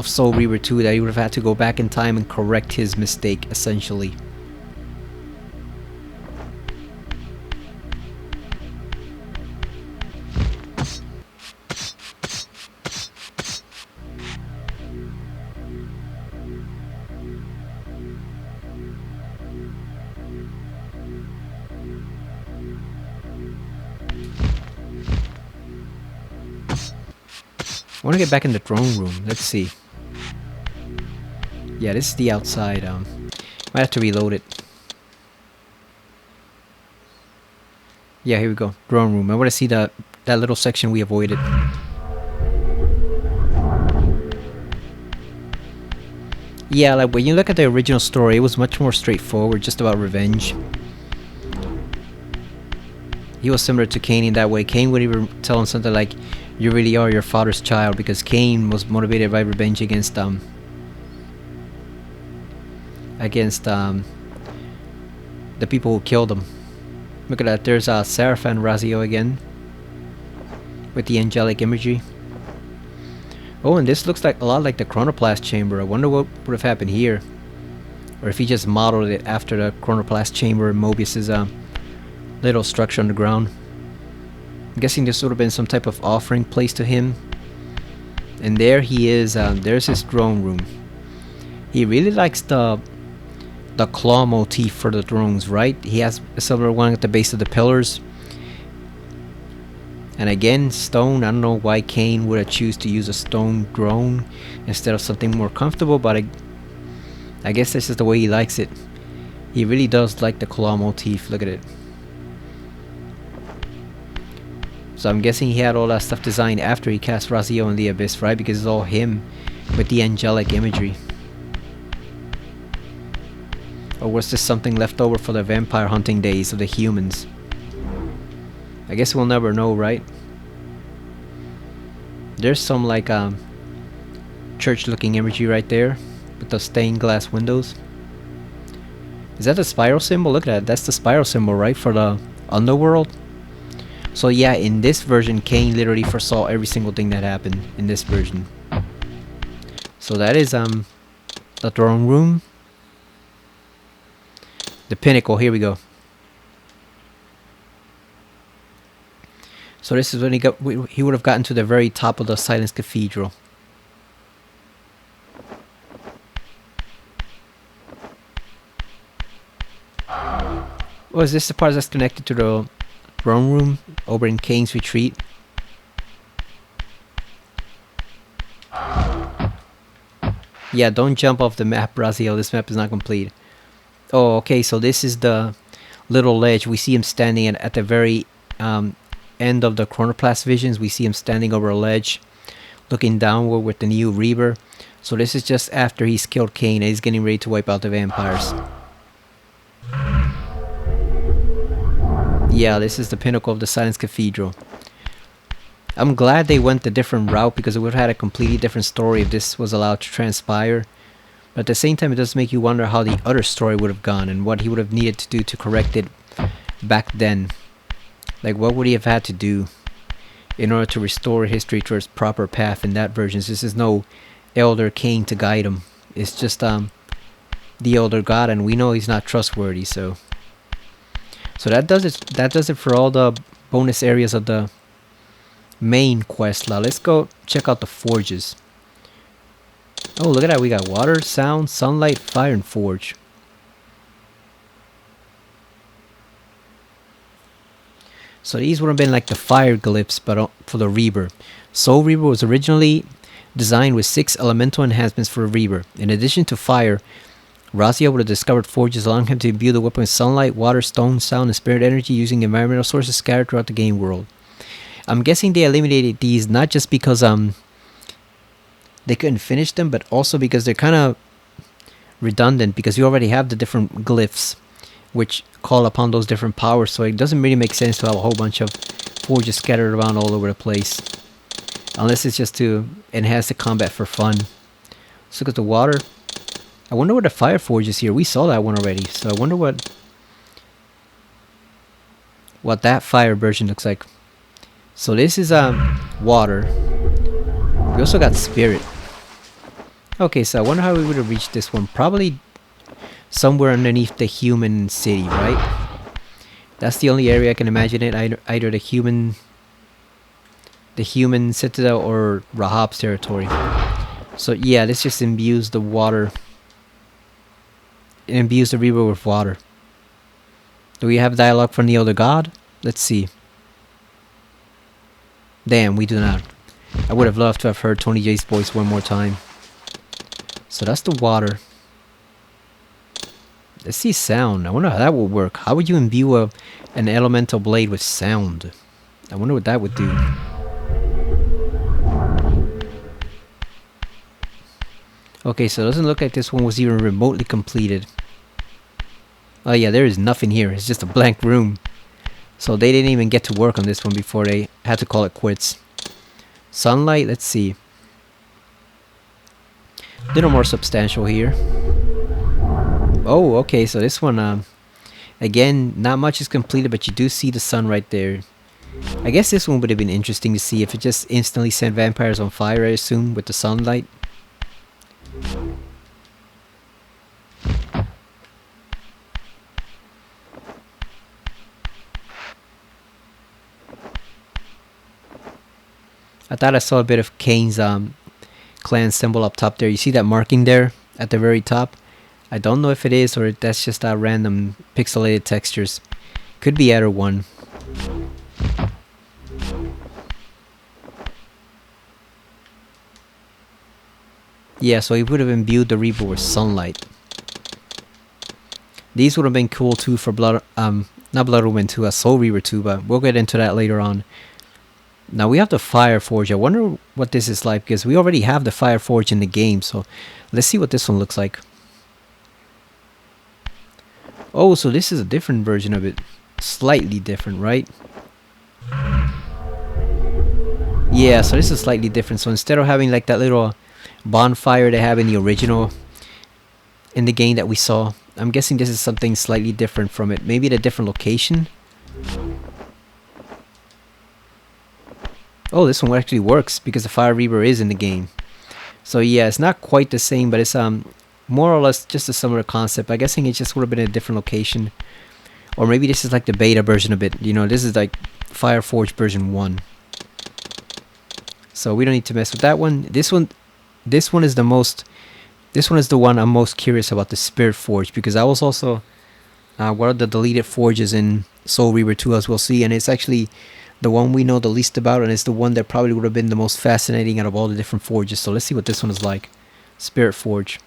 Soul Reaver 2, that he would have had to go back in time and correct his mistake, essentially. I want to get back in the throne room. Let's see. Yeah, this is the outside. Might have to reload it. Yeah, here we go. Throne room. I want to see that little section we avoided. Yeah, like when you look at the original story, it was much more straightforward, just about revenge. He was similar to Cain in that way. Cain would even tell him something like, "You really are your father's child," because Cain was motivated by revenge against the people who killed him. Look at that. There's Seraph and Raziel again with the angelic imagery. Oh, and this looks like a lot like the Chronoplast chamber. I wonder what would have happened here, or if he just modeled it after the Chronoplast chamber in Mobius's little structure on the ground. I'm guessing this would have been some type of offering placed to him. And there he is. There's his throne room. He really likes the claw motif for the thrones, right? He has a similar one at the base of the pillars. And again, stone. I don't know why Cain would have choose to use a stone throne instead of something more comfortable, but I guess this is the way he likes it. He really does like the claw motif. Look at it. So I'm guessing he had all that stuff designed after he cast Raziel in the Abyss, right? Because it's all him with the angelic imagery. Or was this something left over for the vampire hunting days of the humans? I guess we'll never know, right? There's some like church looking imagery right there with the stained glass windows. Is that the spiral symbol? Look at that. That's the spiral symbol, right? For the underworld. So yeah, in this version, Cain literally foresaw every single thing that happened in this version. So that is the throne room. The pinnacle, here we go. So this is when he would have gotten to the very top of the Silence Cathedral. Oh, is this the part that's connected to the throne room over in Cain's retreat? Yeah, don't jump off the map, Raziel. This map is not complete. Oh, okay, so this is the little ledge. We see him standing at the very end of the Chronoplast visions. We see him standing over a ledge, looking downward with the new Reaver. So this is just after he's killed Cain and he's getting ready to wipe out the vampires. Yeah, this is the pinnacle of the Silence Cathedral. I'm glad they went a different route because it would have had a completely different story if this was allowed to transpire. But at the same time, it does make you wonder how the other story would have gone and what he would have needed to do to correct it back then. Like, what would he have had to do in order to restore history to its proper path in that version? This is no Elder Cain to guide him. It's just the Elder God, and we know he's not trustworthy. So that does it. That does it for all the bonus areas of the main quest. Now let's go check out the forges. Oh, look at that. We got water, sound, sunlight, fire, and forge. So these would have been like the fire glyphs, but for the Reaver. Soul Reaver was originally designed with 6 elemental enhancements for a Reaver. In addition to fire, Raziel would have discovered forges allowing him to imbue the weapon with sunlight, water, stone, sound, and spirit energy using environmental sources scattered throughout the game world. I'm guessing they eliminated these not just because they couldn't finish them, but also because they're kind of redundant because you already have the different glyphs which call upon those different powers, so it doesn't really make sense to have a whole bunch of forges scattered around all over the place. Unless it's just to enhance the combat for fun. Let's look at the water. I wonder what the fire forge is here. We saw that one already, so I wonder what that fire version looks like. So this is water. We also got spirit. Okay, so I wonder how we would have reached this one. Probably somewhere underneath the human city, right? That's the only area I can imagine it. Either the human citadel or Rahab's territory. So yeah, this just imbues the water. It imbues the Reaver with water. Do we have dialogue from the Elder God? Let's see. Damn, we do not. I would have loved to have heard Tony J's voice one more time. So that's the water. Let's see sound. I wonder how that would work. How would you imbue an elemental blade with sound? I wonder what that would do. Okay, so it doesn't look like this one was even remotely completed. Oh yeah, there is nothing here. It's just a blank room. So they didn't even get to work on this one before they had to call it quits. Sunlight, let's see. A little more substantial here. Oh, okay, so this one, again, not much is completed, but you do see the sun right there. I guess this one would have been interesting to see if it just instantly sent vampires on fire, I assume, with the sunlight. I thought I saw a bit of Cain's clan symbol up top there. You see that marking there at the very top? I don't know if it is or if that's just random pixelated textures. Could be either one. Yeah, so he would have imbued the Reaver with sunlight. These would have been cool too for not Blood Omen 2, Soul Reaver 2, but we'll get into that later on. Now we have the Fire Forge. I wonder what this is like, because we already have the Fire Forge in the game. So let's see what this one looks like. Oh, so this is a different version of it. Slightly different, right? Yeah, so this is slightly different. So instead of having like that little bonfire they have in the original, in the game that we saw, I'm guessing this is something slightly different from it. Maybe at a different location. Oh, this one actually works because the Fire Reaver is in the game. So yeah, it's not quite the same, but it's more or less just a similar concept. I'm guessing it just would have been a different location. Or maybe this is like the beta version of it. You know, this is like Fire Forge version 1. So we don't need to mess with that one. This one is the most. This one is the one I'm most curious about, the Spirit Forge, because that was also one of the deleted forges in Soul Reaver 2, as we'll see, and it's actually the one we know the least about, and it's the one that probably would have been the most fascinating out of all the different forges. So let's see what this one is like. Spirit Forge.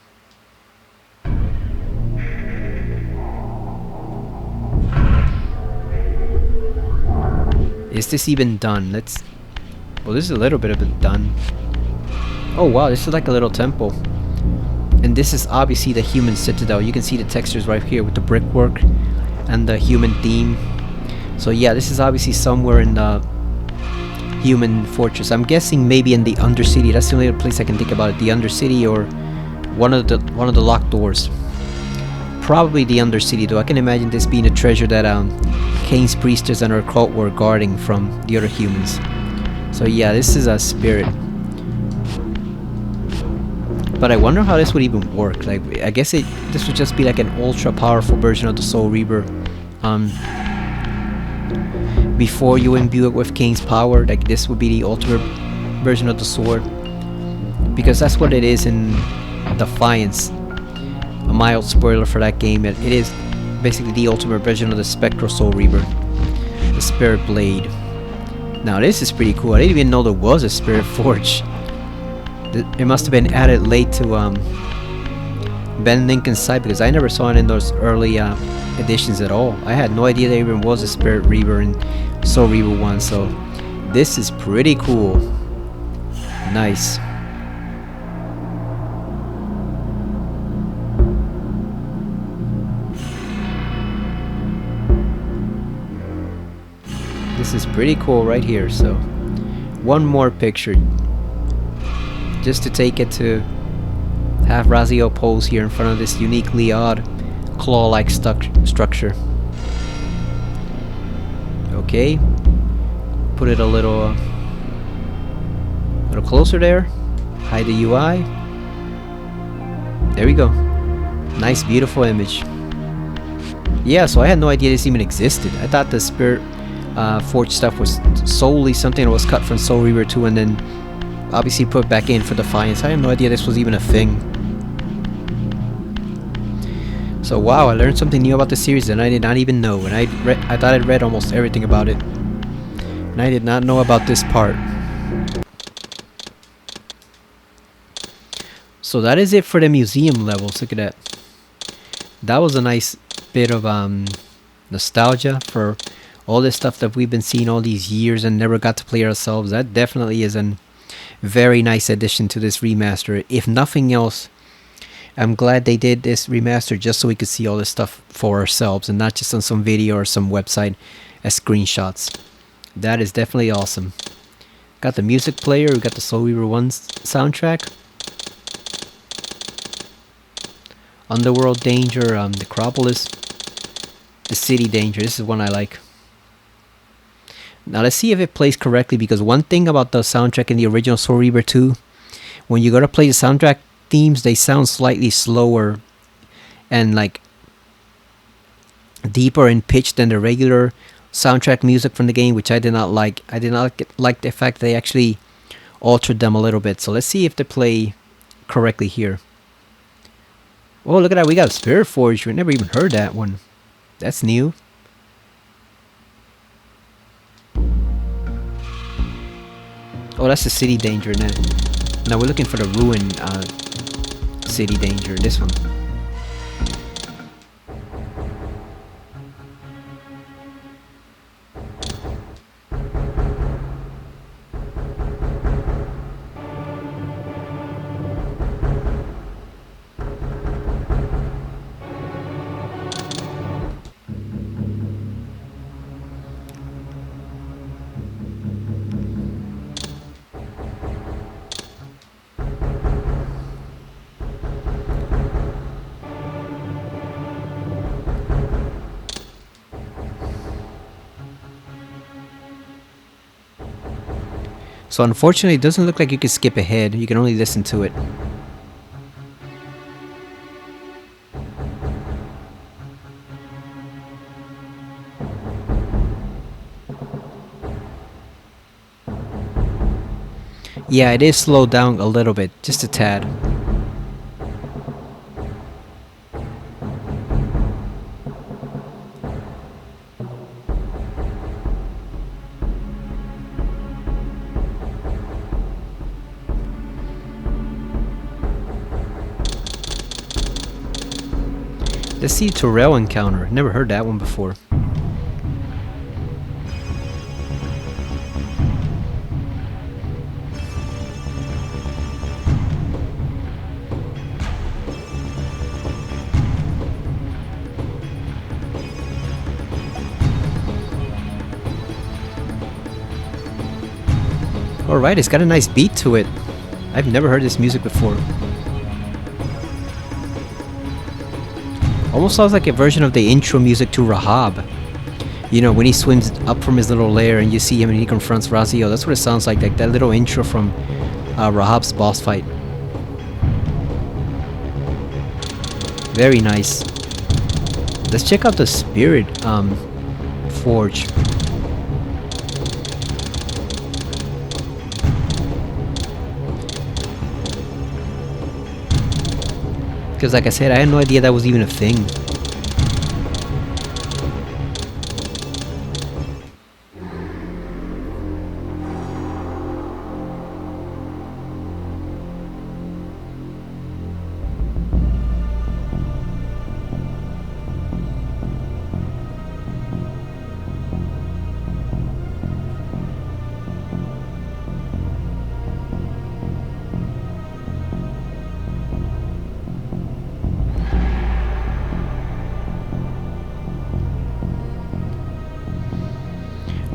Is this even done? Well, this is a little bit of it done. Oh wow, this is like a little temple. And this is obviously the human citadel. You can see the textures right here with the brickwork and the human theme. So yeah, this is obviously somewhere in the human fortress. I'm guessing maybe in the Undercity. That's the only other place I can think about it. The Undercity, or one of the locked doors. Probably the Undercity, though. I can imagine this being a treasure that Kane's priestess and her cult were guarding from the other humans. So yeah, this is a spirit. But I wonder how this would even work. Like, I guess this would just be like an ultra powerful version of the Soul Reaver. Before you imbue it with Kane's power, like this would be the ultimate version of the sword. Because that's what it is in Defiance. A mild spoiler for that game. It is basically the ultimate version of the Spectral Soul Reaver. The Spirit Blade. Now this is pretty cool. I didn't even know there was a Spirit Forge. It must have been added late to Ben Lincoln's site, because I never saw it in those early editions at all. I had no idea there even was a Spirit Reaver in Soul Reaver 1, so this is pretty cool. Nice. This is pretty cool right here. So one more picture just to take it to have Raziel pose here in front of this uniquely odd claw-like structure. Okay, put it a little closer there. Hide the UI. There we go. Nice, beautiful image. Yeah, so I had no idea this even existed. I thought the Spirit Forge stuff was solely something that was cut from Soul Reaver 2 and then obviously put back in for Defiance. I had no idea this was even a thing. So wow, I learned something new about the series that I did not even know, and I thought I'd read almost everything about it, and I did not know about this part. So that is it for the museum levels. Look at that. That was a nice bit of nostalgia for all this stuff that we've been seeing all these years and never got to play ourselves. That definitely is a very nice addition to this remaster. If nothing else, I'm glad they did this remaster just so we could see all this stuff for ourselves and not just on some video or some website as screenshots. That is definitely awesome. Got the music player, we got the Soul Reaver 1 soundtrack. Underworld Danger, Necropolis, the City Danger. This is one I like. Now let's see if it plays correctly, because one thing about the soundtrack in the original Soul Reaver 2, when you go to play the soundtrack themes, they sound slightly slower and like deeper in pitch than the regular soundtrack music from the game, which I did not like. I did not like the fact that they actually altered them a little bit. So let's see if they play correctly here. Oh, look at that. We got a Spirit Forge. We never even heard that one. That's new. Oh, that's the City Danger now. Now we're looking for the Ruin City Danger. This one. So unfortunately, it doesn't look like you can skip ahead. You can only listen to it. Yeah, it is slowed down a little bit, just a tad. Let's see Turel encounter. Never heard that one before. Alright, it's got a nice beat to it. I've never heard this music before. Almost sounds like a version of the intro music to Rahab. You know, when he swims up from his little lair and you see him and he confronts Raziel. That's what it sounds like that little intro from Rahab's boss fight. Very nice. Let's check out the Spirit Forge. Because like I said, I had no idea that was even a thing.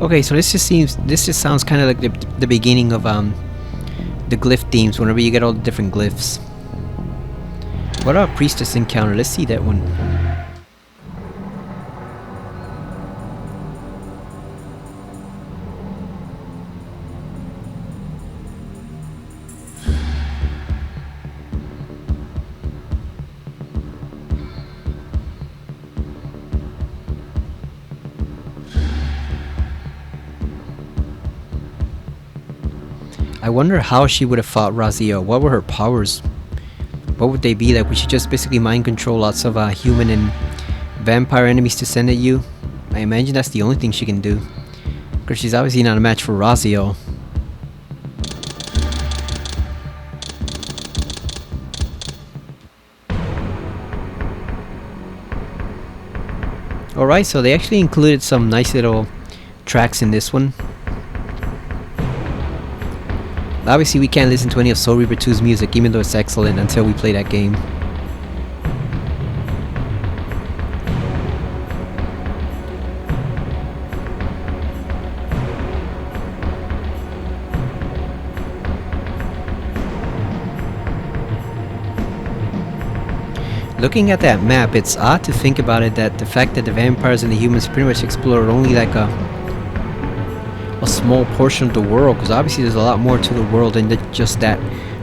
Okay, so this just sounds kind of like the beginning of the glyph themes. Whenever you get all the different glyphs. What about priestess encounter? Let's see that one. I wonder how she would have fought Raziel. What were her powers? What would they be like? Would she just basically mind control lots of human and vampire enemies to send at you? I imagine that's the only thing she can do. Because she's obviously not a match for Raziel. Alright, so they actually included some nice little tracks in this one. Obviously we can't listen to any of Soul Reaver 2's music, even though it's excellent, until we play that game. Looking at that map, it's odd to think about it, that the fact that the vampires and the humans pretty much explored only like a small portion of the world, because obviously there's a lot more to the world than just that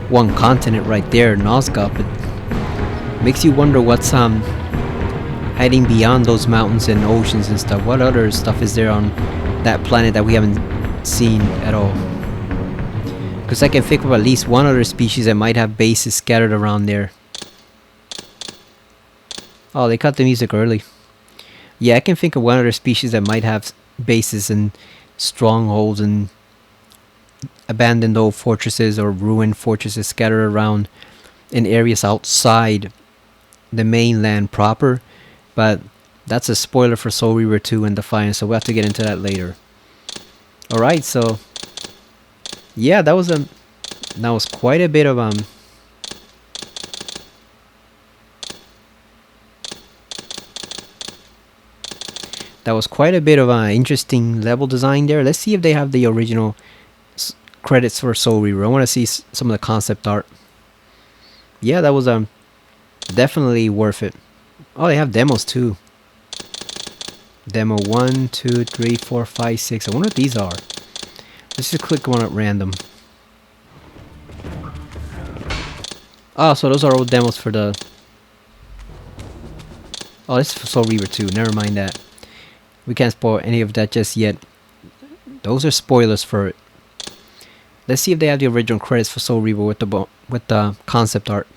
one continent right there, Nazgûl. But makes you wonder what's hiding beyond those mountains and oceans and stuff. What other stuff is there on that planet that we haven't seen at all? Because I can think of at least one other species that might have bases scattered around there. Oh, they cut the music early. Yeah, I can think of one other species that might have bases and strongholds and abandoned old fortresses or ruined fortresses scattered around in areas outside the mainland proper. But that's a spoiler for Soul Reaver 2 and Defiance, so we'll have to get into that later. Alright, so yeah, that was quite a bit of that was quite a bit of interesting level design there. Let's see if they have the original credits for Soul Reaver. I want to see some of the concept art. Yeah, that was definitely worth it. Oh, they have demos too. Demo 1, 2, 3, 4, 5, 6. I wonder what these are. Let's just click one at random. Oh, so those are old demos for the... Oh, this is for Soul Reaver too. Never mind that. We can't spoil any of that just yet. Those are spoilers for it. Let's see if they have the original credits for Soul Reaver with the concept art.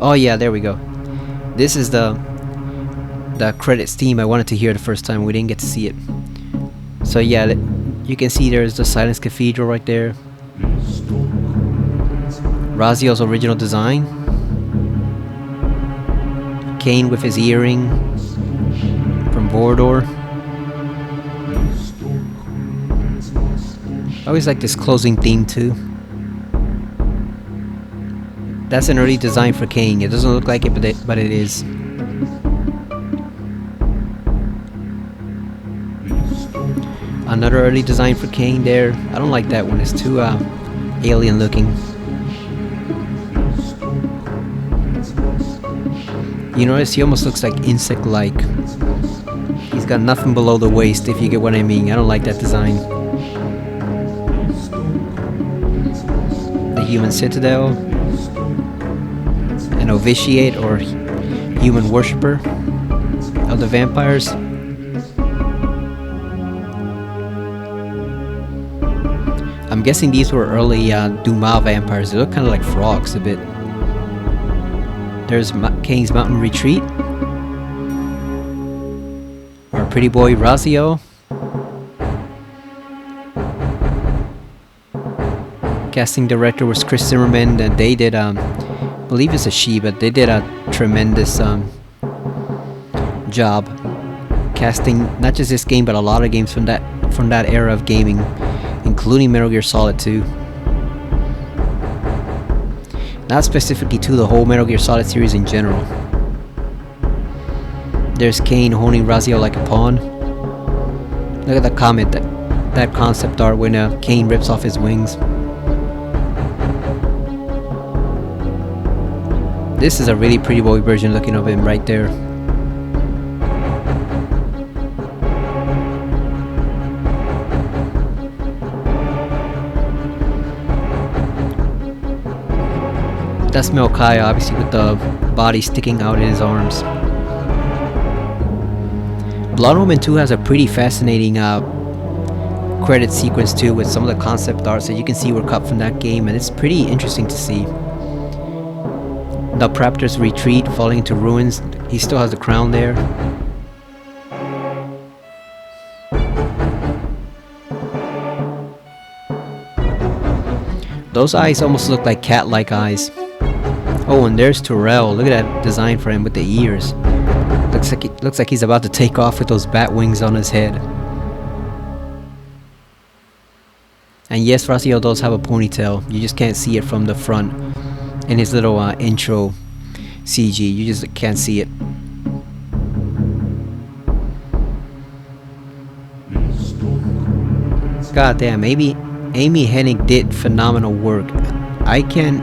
Oh yeah, there we go. This is the credits theme I wanted to hear the first time. We didn't get to see it. So yeah, you can see there's the Silence Cathedral right there. Raziel's original design. Kain with his earring from Mordor. I always like this closing theme too. That's an early design for Kain. It doesn't look like it, but it is. Another early design for Kain there. I don't like that one. It's too alien looking. You notice he almost looks like insect-like. He's got nothing below the waist, if you get what I mean. I don't like that design. The Human Citadel. An Novitiate or Human Worshipper of the vampires. I'm guessing these were early Dumas vampires. They look kind of like frogs a bit. There's Kain's Mountain Retreat. Our pretty boy Raziel. Casting director was Chris Zimmerman, and they did, I believe it's a she, but they did a tremendous job casting not just this game, but a lot of games from that era of gaming, including Metal Gear Solid 2. Not specifically to the whole Metal Gear Solid series in general. There's Kain holding Raziel like a pawn. Look at the comment, that concept art when Kain rips off his wings. This is a really pretty boy version looking of him right there. That's Melchiah, obviously, with the body sticking out in his arms. Blood Omen 2 has a pretty fascinating credit sequence too, with some of the concept arts that you can see were cut from that game, and it's pretty interesting to see. The Predator's retreat, falling into ruins. He still has the crown there. Those eyes almost look like cat-like eyes. Oh, and there's Turel. Look at that design for him with the ears. Looks like he's about to take off with those bat wings on his head. And yes, Raziel does have a ponytail. You just can't see it from the front. In his little intro CG, you just can't see it. God damn, Amy Hennig did phenomenal work. I can't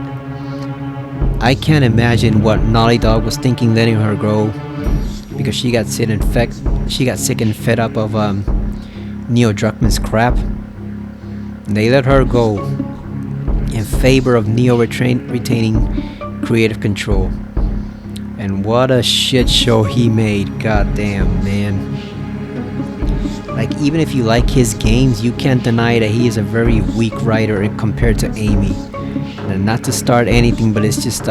imagine what Naughty Dog was thinking letting her go, because she got sick and fed up of Neil Druckmann's crap. And they let her go in favor of Neo retaining creative control. And what a shit show he made. God damn, man. Like, even if you like his games, you can't deny that he is a very weak writer compared to Amy. And not to start anything, but it's just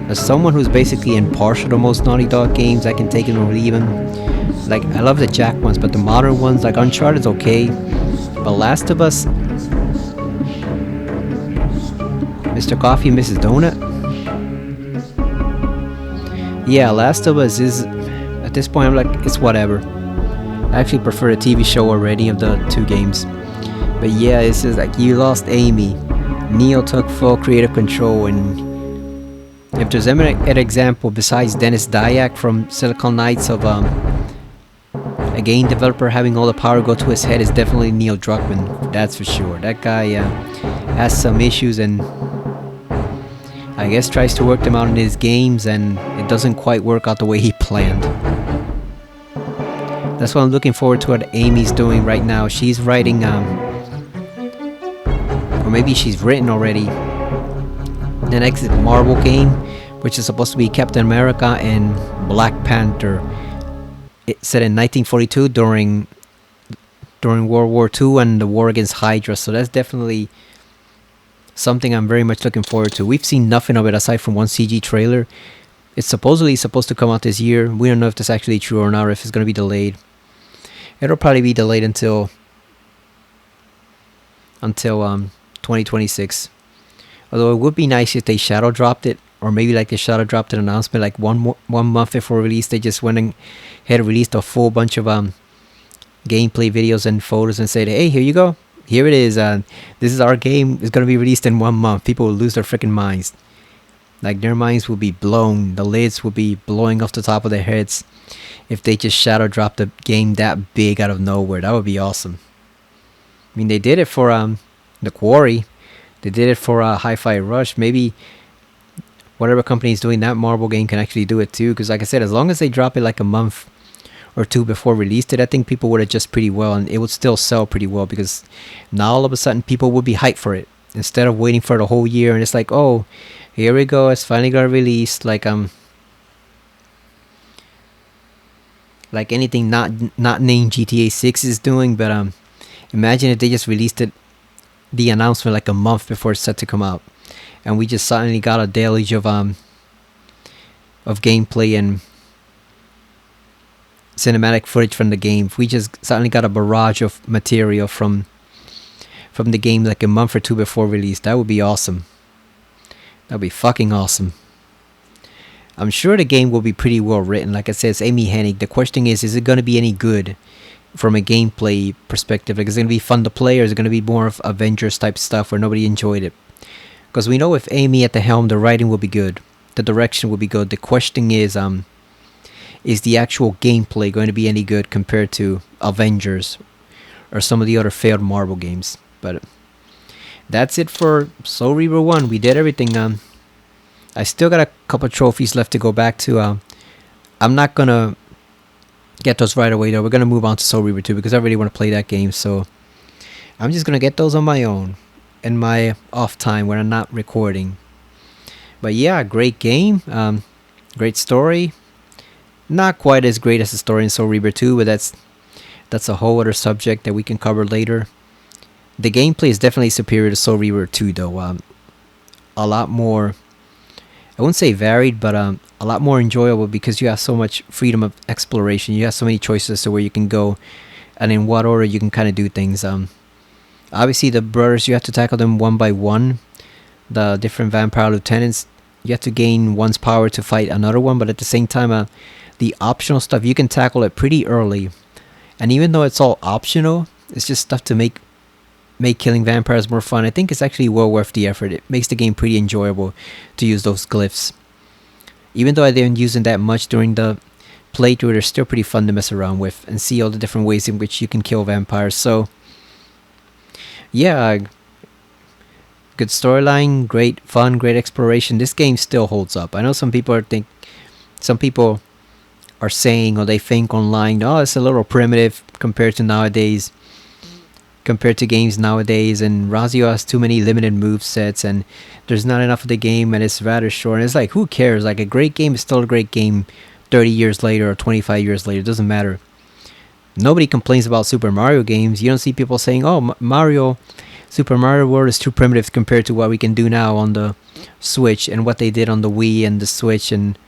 as someone who's basically impartial to most Naughty Dog games, I can take him or leave him. Like, I love the Jack ones, but the modern ones, like Uncharted's okay, but Last of Us, Mr. Coffee and Mrs. Donut? Yeah, Last of Us is, at this point, I'm like, it's whatever. I actually prefer the TV show already of the two games. But yeah, it's just like, you lost Amy. Neil took full creative control, and if there's an example besides Dennis Dyack from Silicon Knights of a game developer having all the power go to his head, is definitely Neil Druckmann. That's for sure. That guy has some issues, and I guess tries to work them out in his games, and it doesn't quite work out the way he planned. That's what I'm looking forward to. What Amy's doing right now. She's writing, or maybe she's written already, the next Marvel game, which is supposed to be Captain America and Black Panther. It's set in 1942 during World War II and the war against Hydra. So that's definitely something I'm very much looking forward to. We've seen nothing of it aside from one CG trailer. It's supposedly supposed to come out this year. We don't know if that's actually true or not, or if it's going to be delayed. It'll probably be delayed until 2026. Although it would be nice if they shadow dropped it, or maybe like they shadow dropped an announcement like one month before release. They just went and had released a full bunch of gameplay videos and photos and said, "Hey, here you go. Here it is. This is our game. It's gonna be released in 1 month." People will lose their freaking minds. Like, their minds will be blown. The lids will be blowing off the top of their heads if they just shadow drop the game that big out of nowhere. That would be awesome. I mean, they did it for The Quarry. They did it for Hi-Fi Rush. Maybe whatever company is doing that Marvel game can actually do it too. Because like I said, as long as they drop it like a month or two before release date, I think people would adjust pretty well, and it would still sell pretty well, because now all of a sudden people would be hyped for it instead of waiting for the whole year. And it's like, oh, here we go, it's finally got released. Like anything not named GTA 6 is doing. But imagine if they just released the announcement like a month before it's set to come out, and we just suddenly got a deluge of gameplay and cinematic footage from the game. We just suddenly got a barrage of material from the game like a month or two before release. That would be awesome. That would be fucking awesome. I'm sure the game will be pretty well written. Like I said, it's Amy Hennig. The question is it going to be any good from a gameplay perspective? Like, is it going to be fun to play, or is it going to be more of Avengers type stuff where nobody enjoyed it? Because we know with Amy at the helm, the writing will be good, the direction will be good. The question is the actual gameplay going to be any good compared to Avengers or some of the other failed Marvel games? But that's it for Soul Reaver 1. We did everything. I still got a couple trophies left to go back to. I'm not going to get those right away, though. We're going to move on to Soul Reaver 2 because I really want to play that game. So I'm just going to get those on my own in my off time when I'm not recording. But yeah, great game. Great story. Not quite as great as the story in Soul Reaver 2, but that's a whole other subject that we can cover later. The gameplay is definitely superior to Soul Reaver 2, though. A lot more, I wouldn't say varied, but a lot more enjoyable, because you have so much freedom of exploration. You have so many choices as to where you can go and in what order you can kind of do things. Obviously, the brothers, you have to tackle them one by one. The different vampire lieutenants, you have to gain one's power to fight another one, but at the same time, the optional stuff, you can tackle it pretty early. And even though it's all optional, it's just stuff to make killing vampires more fun. I think it's actually well worth the effort. It makes the game pretty enjoyable to use those glyphs. Even though I didn't use them that much during the playthrough, they're still pretty fun to mess around with and see all the different ways in which you can kill vampires. So yeah, good storyline, great fun, great exploration. This game still holds up. I know some people are saying, or they think online, oh, it's a little primitive compared to nowadays, compared to games nowadays, and Razio has too many limited move sets, and there's not enough of the game, and it's rather short. And it's like, who cares? Like, a great game is still a great game 30 years later or 25 years later. It doesn't matter. Nobody complains about Super Mario games. You don't see people saying, oh, Super Mario World is too primitive compared to what we can do now on the Switch, and what they did on the Wii and the Switch, and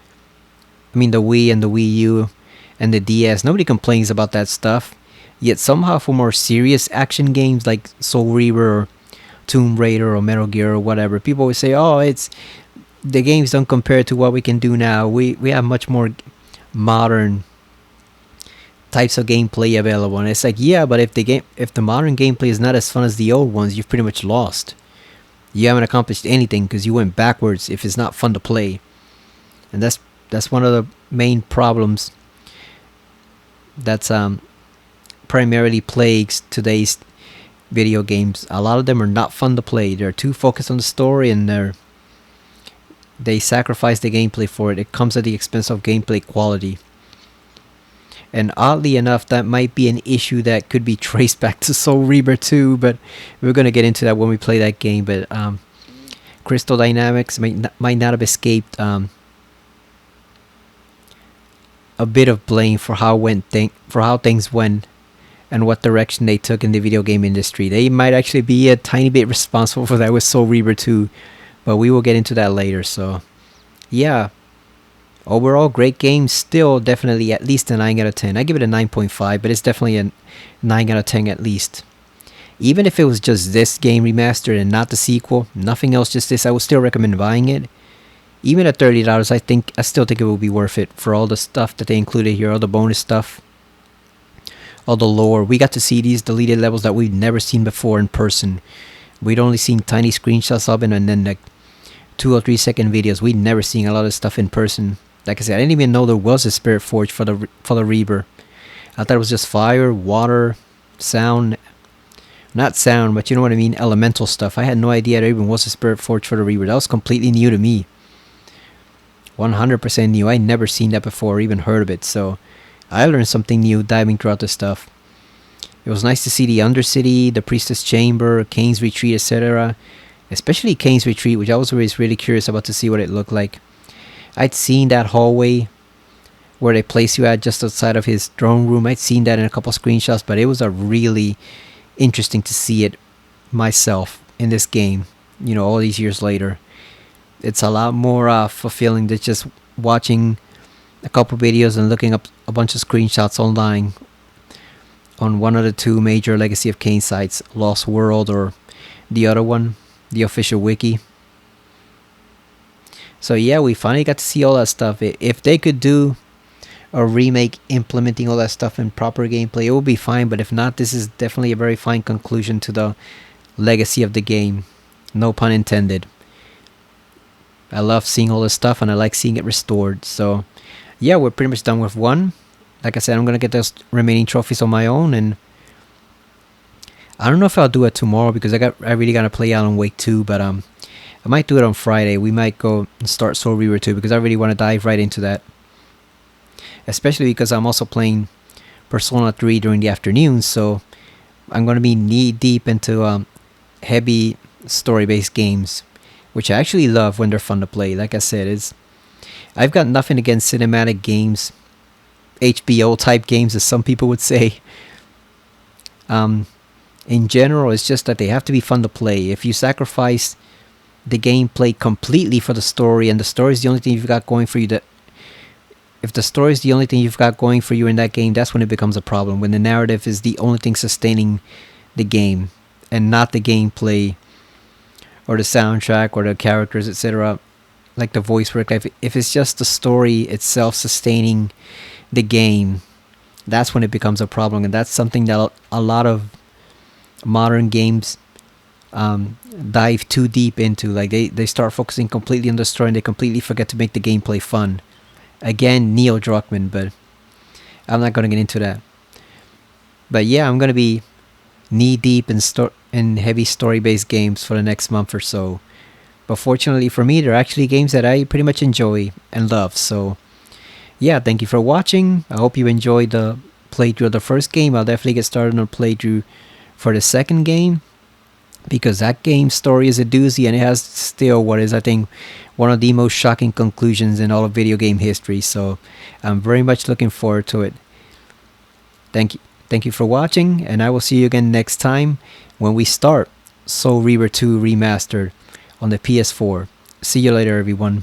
the Wii and the Wii U and the DS. Nobody complains about that stuff. Yet somehow for more serious action games like Soul Reaver or Tomb Raider or Metal Gear or whatever, people always say, oh, the games don't compare to what we can do now. We have much more modern types of gameplay available. And it's like, yeah, but if the modern gameplay is not as fun as the old ones, you've pretty much lost. You haven't accomplished anything because you went backwards if it's not fun to play. And that's one of the main problems that's primarily plagues today's video games. A lot of them are not fun to play. They're too focused on the story, and they sacrifice the gameplay for it. It comes at the expense of gameplay quality. And oddly enough, that might be an issue that could be traced back to Soul Reaver 2, but we're going to get into that when we play that game. But Crystal Dynamics might not have escaped a bit of blame for how things went and what direction they took in the video game industry. They might actually be a tiny bit responsible for that with Soul Reaver 2, but we will get into that later. So yeah, overall great game. Still definitely at least a 9 out of 10. I give it a 9.5, but it's definitely a 9 out of 10 at least. Even if it was just this game remastered and not the sequel, nothing else, just this, I would still recommend buying it. Even at $30, I still think it will be worth it for all the stuff that they included here, all the bonus stuff, all the lore. We got to see these deleted levels that we've never seen before in person. We'd only seen tiny screenshots of it and then like 2 or 3 second videos. We'd never seen a lot of stuff in person. Like I said, I didn't even know there was a Spirit Forge for the Reaver. I thought it was just fire, water, sound. Not sound, but you know what I mean, elemental stuff. I had no idea there even was a Spirit Forge for the Reaver. That was completely new to me. 100% new. I never seen that before or even heard of it. So I learned something new diving throughout this stuff. It was nice to see the Undercity, the Priestess Chamber, Kane's Retreat, etc. Especially Kane's Retreat, which I was always really curious about to see what it looked like. I'd seen that hallway where they place you at just outside of his throne room. I'd seen that in a couple screenshots, but it was a really interesting to see it myself in this game, you know, all these years later. It's a lot more fulfilling than just watching a couple videos and looking up a bunch of screenshots online on one of the 2 major Legacy of Kain sites, Lost World or the other one, the official wiki. So yeah, we finally got to see all that stuff. If they could do a remake implementing all that stuff in proper gameplay, it would be fine. But if not, this is definitely a very fine conclusion to the legacy of the game. No pun intended. I love seeing all this stuff and I like seeing it restored. So yeah, we're pretty much done with 1. Like I said, I'm going to get those remaining trophies on my own, and I don't know if I'll do it tomorrow because I really got to play Alan Wake 2, but I might do it on Friday. We might go and start Soul Reaver 2 because I really want to dive right into that. Especially because I'm also playing Persona 3 during the afternoon, so I'm going to be knee deep into heavy story-based games, which I actually love when they're fun to play. Like I said, I've got nothing against cinematic games, HBO type games as some people would say. In general, it's just that they have to be fun to play. If you sacrifice the gameplay completely for the story, and the story is the only thing you've got going for you, if the story is the only thing you've got going for you in that game, that's when it becomes a problem. When the narrative is the only thing sustaining the game and not the gameplay or the soundtrack or the characters, etc., like the voice work. If it's just the story itself sustaining the game, that's when it becomes a problem. And that's something that a lot of modern games dive too deep into. Like they start focusing completely on the story and they completely forget to make the gameplay fun. Again, Neil Druckmann, but I'm not going to get into that. But yeah, I'm going to be knee deep in heavy story-based games for the next month or so. But fortunately for me, they're actually games that I pretty much enjoy and love. So yeah, thank you for watching. I hope you enjoyed the playthrough of the first game. I'll definitely get started on a playthrough for the second game, because that game's story is a doozy, and it has still what is, I think, one of the most shocking conclusions in all of video game history. So I'm very much looking forward to it. Thank you for watching, and I will see you again next time when we start Soul Reaver 2 Remastered on the PS4. See you later, everyone.